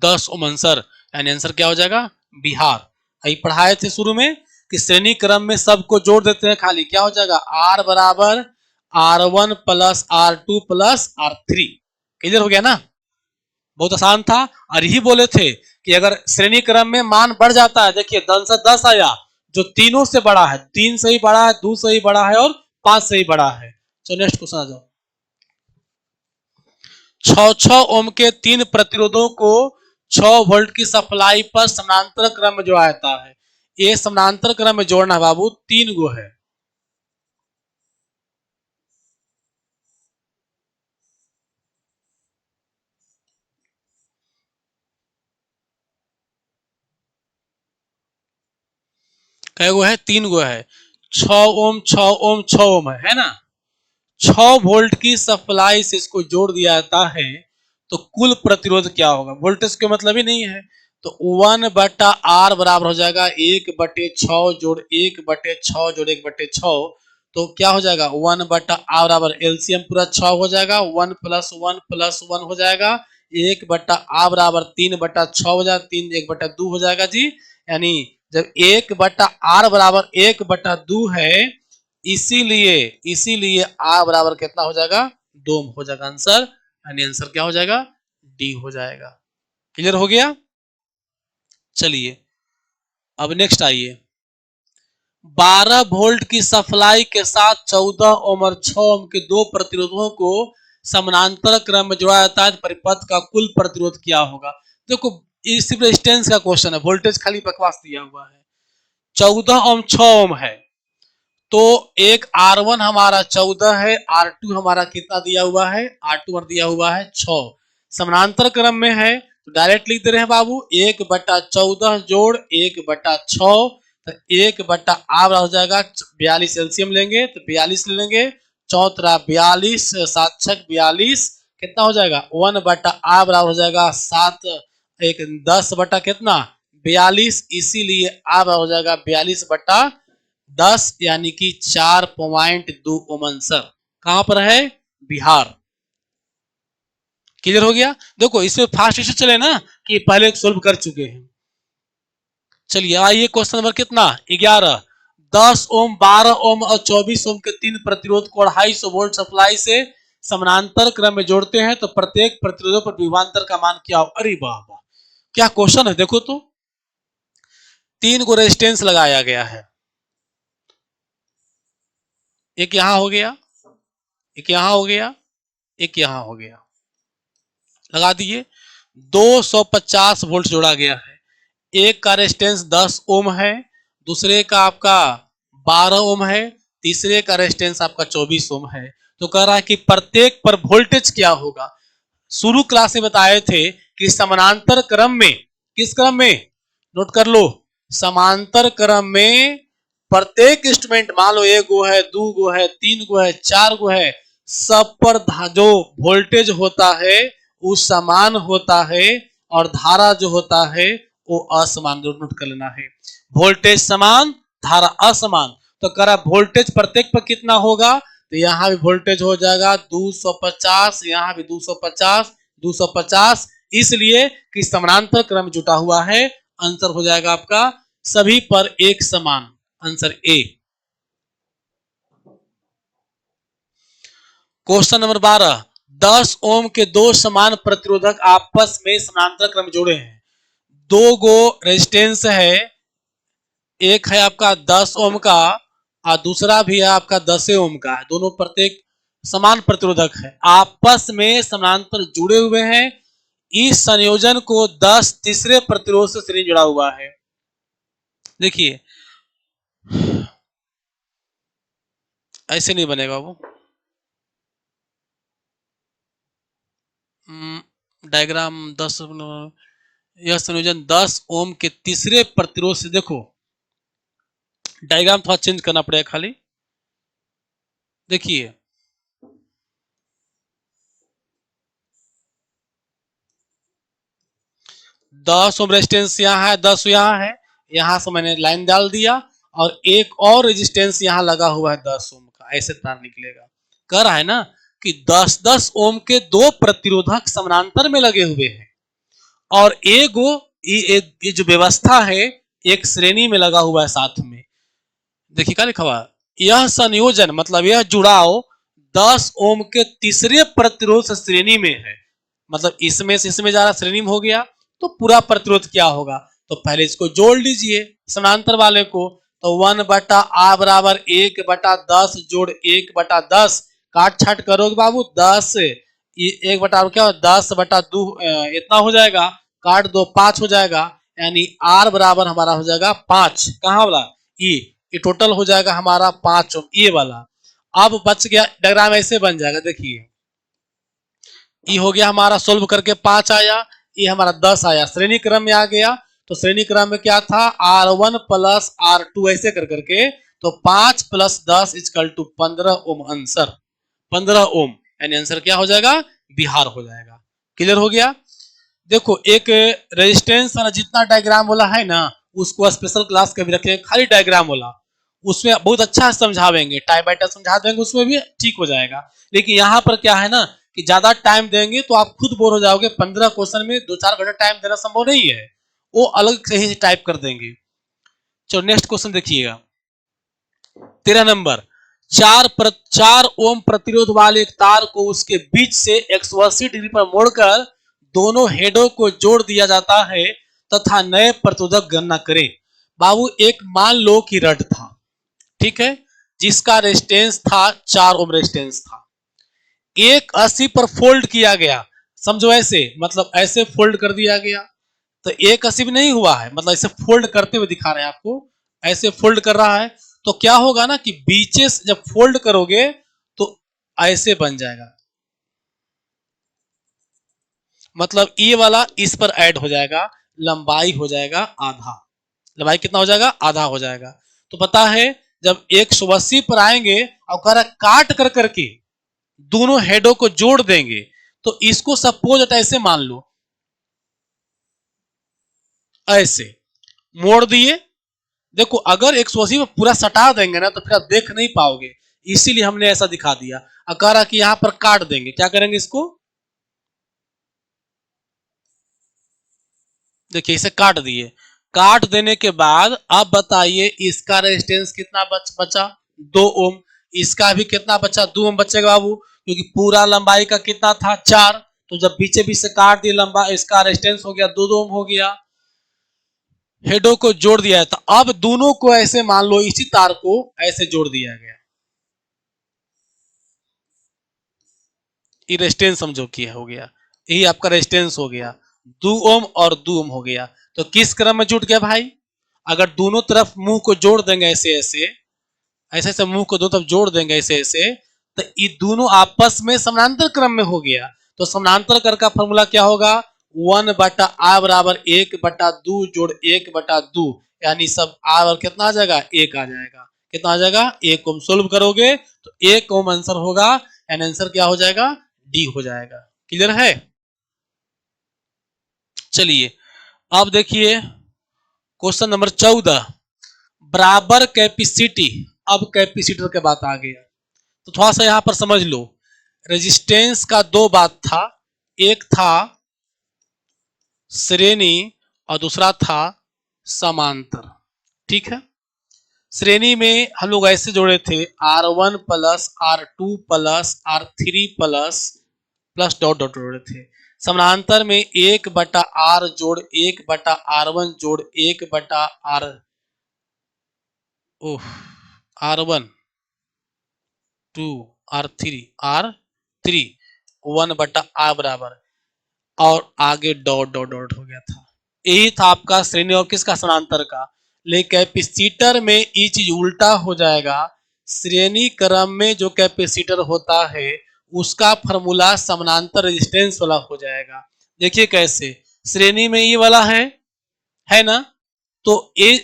10 ओम आंसर। यानी आंसर क्या हो जाएगा, बिहार। अभी पढ़ाए थे शुरू में कि श्रेणी क्रम में सबको जोड़ देते हैं, खाली क्या हो जाएगा, आर बराबर R1 plus R2 plus R3। Clear हो गया ना, बहुत आसान था। और यही बोले थे कि अगर श्रेणी क्रम में मान बढ़ जाता है, देखिए 10 से 10 आया, जो तीनों से बड़ा है, 3 से ही बड़ा है, 2 से ही बड़ा है और 5 से ही बड़ा है। चलो नेक्स्ट क्वेश्चन आ जाओ। 6 ओम के 3 प्रतिरोधों को 6 वोल्ट की सप्लाई पर समानांतर क्रम में जोड़ा जाता है। ये समानांतर क्रम में जोड़ना बाबू 3 गो है। कै गो है, 3 गो है। 6 ओम 6 ओम 6 ओम है ना। 6 वोल्ट की सप्लाई से इसको जोड़ दिया जाता है, तो कुल प्रतिरोध क्या होगा, वोल्टेज के मतलब ही नहीं है। तो 1/R बराबर हो जाएगा 1/6 जोड़ 1/6 जोड़ 1/6। तो क्या हो जाएगा, 1/R बराबर एलसीएम पूरा 6 हो जाएगा, 1 + 1 हो जाएगा, 1/R बराबर 3/6 हो जाएगा, 3 1/2 हो जाएगा जी। यानी जब 1/R बराबर 1/2 है, इसीलिए इसीलिए आ बराबर कितना हो जाएगा, 2 हो जाएगा आंसर। यानी आंसर क्या हो जाएगा, डी हो जाएगा। क्लियर हो गया। चलिए अब नेक्स्ट आइए। 12 वोल्ट की सप्लाई के साथ 14 ओम और 6 ओम के दो प्रतिरोधों को समानांतर क्रम में जोड़ा जाता है, परिपथ का कुल प्रतिरोध क्या होगा। देखो इसी रेजिस्टेंस का क्वेश्चन है, वोल्टेज खाली बकवास दिया हुआ है। 14 ओम 6 ओम है, तो एक R1 हमारा 14 है, R2 हमारा कितना दिया हुआ है, R2 दिया हुआ है 6। समानांतर क्रम में है, तो डायरेक्ट लिख दे रहे हैं बाबू 1/14 जोड़ 1/6। तो 1/R हो जाएगा 42, एलसीएम लेंगे तो 42 ले लेंगे, चौतरा 42 7 6 42 कितना हो जाएगा, 1/R बराबर हो जाएगा 7 1 10 बटा कितना 42, इसीलिए R हो जाएगा 42/10 यानी कि 4.2 ओम आंसर कहां पर है, बिहार। क्लियर हो गया। देखो इसमें फास्ट से चले ना कि पहले सोल्व कर चुके हैं। चलिए आइए क्वेश्चन नंबर कितना 11। 10 ओम 12 ओम और 24 ओम के 3 प्रतिरोध को 250 वोल्ट सप्लाई से समानांतर क्रम में जोड़ते हैं, तो प्रत्येक प्रतिरोधों पर विभवांतर का मान क्या हो। अरे वाह वाह, क्या क्वेश्चन है, देखो तो 3 को रेजिस्टेंस लगाया गया है, एक यहां हो गया, एक यहां हो गया, एक यहां हो गया, लगा दीजिए। 250 वोल्ट जोड़ा गया है। एक का रेजिस्टेंस 10 ओम है, दूसरे का आपका 12 ओम है, तीसरे का रेजिस्टेंस आपका 24 ओम है। तो कह रहा है कि प्रत्येक पर वोल्टेज क्या होगा। शुरू क्लास में बताए थे कि समानांतर क्रम में, किस क्रम में, नोट कर लो, समांतर क्रम में प्रत्येक इंस्ट्रूमेंट, मान लो एक गो है, दो गो है, तीन गो है, चार गो है, सब पर जो वोल्टेज होता है वो समान होता है, और धारा जो होता है वो असमान, नोट कर लेना है। वोल्टेज समान, धारा असमान। तो कह रहा वोल्टेज प्रत्येक पर कितना होगा, तो यहां भी वोल्टेज हो जाएगा 250, यहां भी 250 250, इसलिए कि समानांतर क्रम जुटा हुआ है। आंसर हो जाएगा आपका सभी पर एक समान, आंसर ए। Question number 12। 10 ओम के दो समान प्रतिरोधक आपस में समानांतर क्रम जोड़े हैं। दो गो रेजिस्टेंस है, एक है आपका 10 ओम का और दूसरा भी है आपका 10 ओम का, दोनों प्रत्येक समान प्रतिरोधक है, आपस में समानांतर जुड़े हुए हैं। इस संयोजन को 10 तीसरे प्रतिरोध से श्रेणी जुड़ा हुआ है। देखिए ऐसे नहीं बनेगा वो, डायग्राम 10, यह संयोजन 10 ओम के तीसरे प्रतिरोध से, देखो डायग्राम थोड़ा चेंज करना पड़ेगा खाली। देखिए 10 ओम रेजिस्टेंस यहाँ है, 10 यहाँ है, यहां से मैंने लाइन डाल दिया और एक और रेजिस्टेंस यहाँ लगा हुआ है 10 ओम का, ऐसे तार निकलेगा। कह रहा है ना कि 10-10 ओम के दो प्रतिरोधक समानांतर में लगे हुए हैं और ये जो व्यवस्था है एक श्रेणी में लगा हुआ है साथ में। देखिए क्या लिखा हुआ, यह संयोजन मतलब यह जुड़ाव 10 ओम के तीसरे प्रतिरोध से श्रेणी में है। मतलब इसमें से इसमें जा रहा श्रेणी में हो गया तो पूरा प्रतिरोध क्या होगा, तो पहले इसको जोड़ लीजिए समानांतर वाले को, तो 1/a = 1/10 जोड़ 1/10, काट छाट करोगे बाबू 10, 1/, क्या 10/2 इतना हो जाएगा, काट दो 5 हो जाएगा, यानी R बराबर हमारा हो जाएगा 5, कहाँ वाला ई, ये टोटल हो जाएगा हमारा 5 ओम ये वाला। अब बच गया, डायग्राम ऐसे बन जाएगा, देखिए ये हो गया हमारा, सोल्व करके 5 आया, ये हमारा 10 आया, श्रेणी क्रम में आ गया। तो श्रेणी क्रम में क्या था, R1 प्लस R2 ऐसे कर करके, तो 5 + 10 = 15 ओम आंसर, 15 ओम, यानी आंसर क्या हो जाएगा, बिहार हो जाएगा। क्लियर हो गया। देखो एक रेजिस्टेंस वाला जितना डायग्राम वाला है ना, उसको स्पेशल क्लास कभी रखें खाली डायग्राम वाला, उसमें बहुत अच्छा समझावेंगे, टाइप बाय टाइप समझा देंगे, उसमें भी ठीक हो जाएगा। लेकिन यहाँ पर क्या है ना कि ज्यादा टाइम देंगे तो आप खुद बोर हो जाओगे, 15 क्वेश्चन में 2-4 घंटा टाइम देना संभव नहीं है, वो अलग से ही टाइप कर देंगे। चलो नेक्स्ट क्वेश्चन देखिएगा, 13 नंबर, 4 ओम प्रतिरोध वाले एक तार को उसके बीच से 180 डिग्री पर मोड़कर दोनों हेडों को जोड़ दिया जाता है तथा नए प्रतिरोधक गणना करें। बाबू एक मान लो कि रड था, ठीक है, जिसका रेजिस्टेंस था 4 ओम रेजिस्टेंस था, एक 80 पर फोल्ड किया गया, समझो ऐसे, मतलब ऐसे फोल्ड कर दिया गया, तो एक 80 भी नहीं हुआ है, मतलब ऐसे फोल्ड करते हुए दिखा रहे हैं आपको, ऐसे फोल्ड कर रहा है, तो क्या होगा ना कि बीचे से जब फोल्ड करोगे तो ऐसे बन जाएगा, मतलब ये वाला इस पर ऐड हो जाएगा, लंबाई हो जाएगा आधा, लंबाई कितना हो जाएगा, आधा हो जाएगा। तो पता है जब 180 पर आएंगे और काट कर करके दोनों हेडों को जोड़ देंगे, तो इसको सपोज ऐसे मान लो, ऐसे मोड़ दिए, देखो अगर 180 में पूरा सटा देंगे ना तो फिर आप देख नहीं पाओगे, इसीलिए हमने ऐसा दिखा दिया। अकारा कि यहां पर काट देंगे, क्या करेंगे इसको, देखिए इसे काट दिए, काट देने के बाद अब बताइए इसका रेजिस्टेंस कितना बचा, 2 ओम, इसका भी कितना बचा, 2 ओम बचेगा बाबू, क्योंकि पूरा लंबाई का कितना था 4, तो जब बीचे बीच से काट दिए लंबा, इसका रेजिस्टेंस हो गया 2 ओम हो गया, हेडो को जोड़ दिया है, तो अब दोनों को ऐसे मान लो, इसी तार को ऐसे जोड़ दिया गया, ये रेजिस्टेंस समझो किया हो गया, यही आपका रेजिस्टेंस हो गया, 2 ओम और 2 ओम हो गया। तो किस क्रम में जुट गया भाई, अगर दोनों तरफ मुंह को जोड़ देंगे ऐसे ऐसे, ऐसे ऐसे मुंह को दोनों तरफ जोड़ देंगे ऐसे ऐसे, तो ये दोनों आपस में समानांतर क्रम में हो गया। तो समानांतर कर का फॉर्मूला क्या होगा, 1/a = 1/2 जोड़ 1/2, यानी सब आ और कितना आ जाएगा, 1 आ जाएगा, कितना आ जाएगा, 1 ओम। सोल्व करोगे तो 1 ओम आंसर होगा, यानी आंसर क्या हो जाएगा, डी हो जाएगा। क्लियर है। चलिए अब देखिए क्वेश्चन नंबर 14, बराबर कैपेसिटी, अब कैपेसिटर के बात आ गया, तो थोड़ा सा यहां पर समझ लो, रेजिस्टेंस का दो बात था, एक था श्रेणी और दूसरा था समांतर, ठीक है। श्रेणी में हम लोग ऐसे जोड़े थे, R1 plus R2 plus R3 plus plus dot dot जोड़े थे। समानांतर में 1/R जोड़ 1/R1 जोड़ 1/R, ओह, R1 2 R3 1/R बराबर, और आगे डॉट डॉट डॉट हो गया था। यही था आपका श्रेणी और किसका, समानांतर का। लेकिन कैपेसिटर में ये चीज उल्टा हो जाएगा। श्रेणी क्रम में जो कैपेसिटर होता है उसका फॉर्मूला समानांतर रेजिस्टेंस वाला हो जाएगा। देखिए कैसे, श्रेणी में ये वाला है ना, तो ये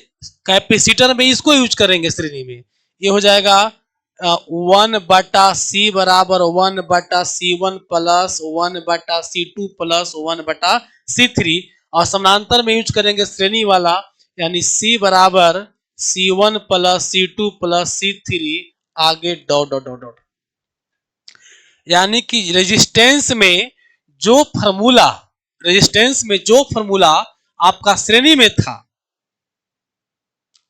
कैपेसिटर में इसको यूज करेंगे श्रेणी में। ये हो जाएगा 1/C बराबर 1/C1 plus 1/C2 plus 1/C3। और समानांतर में यूज करेंगे श्रेणी वाला, यानी C बराबर C1 plus C2 plus C3 आगे डॉट डॉट डॉट डॉट। यानी कि रेजिस्टेंस में जो फॉर्मूला आपका श्रेणी में था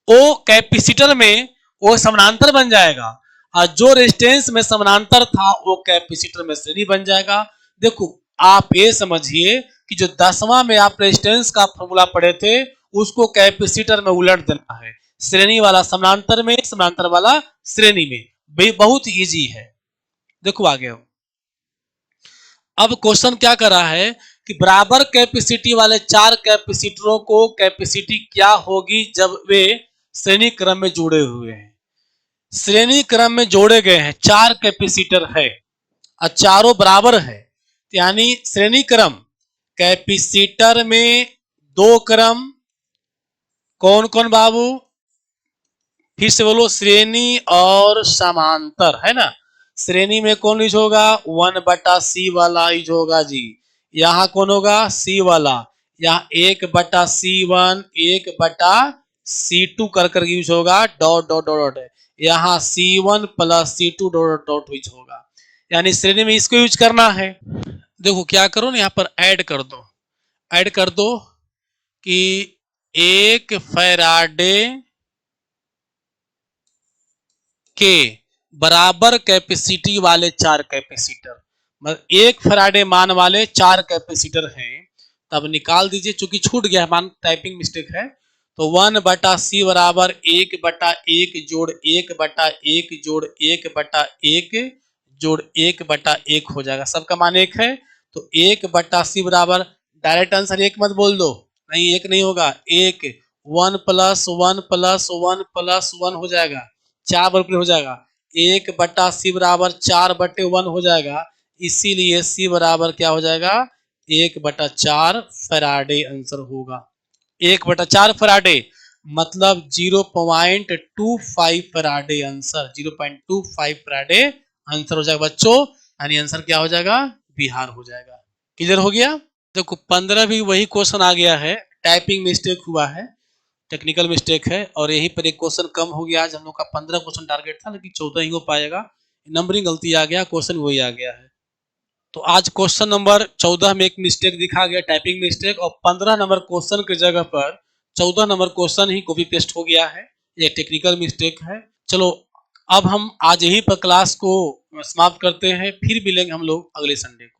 वो कैपेसिटर में वो समानांतर बन जाएगा, और जो रेजिस्टेंस में समानांतर था वो कैपेसिटर में श्रेणी बन जाएगा। देखो आप ये समझिए कि जो 10वां में आप रेजिस्टेंस का फॉर्मूला पढ़े थे उसको कैपेसिटर में उलट देना है, श्रेणी वाला समानांतर में, समानांतर वाला श्रेणी में। बहुत इजी है। देखो आगे अब क्वेश्चन क्या कर रहा है कि बराबर कैपेसिटी वाले 4 कैपेसिटरों को कैपेसिटी क्या होगी जब वे श्रेणी क्रम में जुड़े हुए हैं। श्रेणी क्रम में जोड़े गए हैं, 4 कैपेसिटर है और चारों बराबर है, यानी श्रेणी क्रम कैपेसिटर में 2 क्रम। कौन कौन बाबू, फिर से बोलो, श्रेणी और समांतर, है ना। श्रेणी में कौन यूज होगा, 1/C वाला यूज होगा जी। यहाँ कौन होगा, C वाला। यहाँ 1/C1 1/C2 कर यूज होगा, डॉट डॉट डॉट। यहाँ C1 plus C2 dot dot use होगा, यानी श्रेणी में इसको यूज करना है। देखो क्या करो ना, यहाँ पर ऐड कर दो कि 1 फैराडे के बराबर कैपेसिटी वाले 4 कैपेसिटर, मतलब 1 फैराडे मान वाले 4 कैपेसिटर हैं। तब निकाल दीजिए, चूंकि छूट गया है, मान टाइपिंग मिस्टेक है। तो 1/C बराबर 1/1 जोड़ 1/1 जोड़ 1/1 जोड़ 1/1 हो जाएगा। सबका मान 1 है, तो 1/C बराबर, डायरेक्ट आंसर 1 मत बोल दो, नहीं 1 नहीं होगा, 1 1 प्लस 1 प्लस 1 प्लस 1 हो जाएगा, 4 बराबर हो जाएगा। 1/C बराबर 4/1 हो जाएगा, इसीलिए C बराबर क्या हो जाएगा, 1/4 फैराडे आंसर होगा। 1/4 फैराडे मतलब 0.25 फैराडे आंसर, 0.25 फैराडे आंसर हो जाएगा बच्चों, यानी आंसर क्या हो जाएगा, बिहार हो जाएगा। क्लियर हो गया। देखो 15 भी वही क्वेश्चन आ गया है, टाइपिंग मिस्टेक हुआ है, टेक्निकल मिस्टेक है, और यही पर एक क्वेश्चन कम हो गया। आज हम लोग का 15 क्वेश्चन टारगेट था, लेकिन 14 ही हो पाएगा, नंबरिंग गलती आ गया, क्वेश्चन वही आ गया है। तो आज क्वेश्चन नंबर 14 में एक मिस्टेक दिखा गया, टाइपिंग मिस्टेक, और 15 नंबर क्वेश्चन की जगह पर 14 नंबर क्वेश्चन ही कॉपी पेस्ट हो गया है, ये टेक्निकल मिस्टेक है। चलो अब हम आज यही पर क्लास को समाप्त करते हैं, फिर मिलेंगे हम लोग अगले संडे को।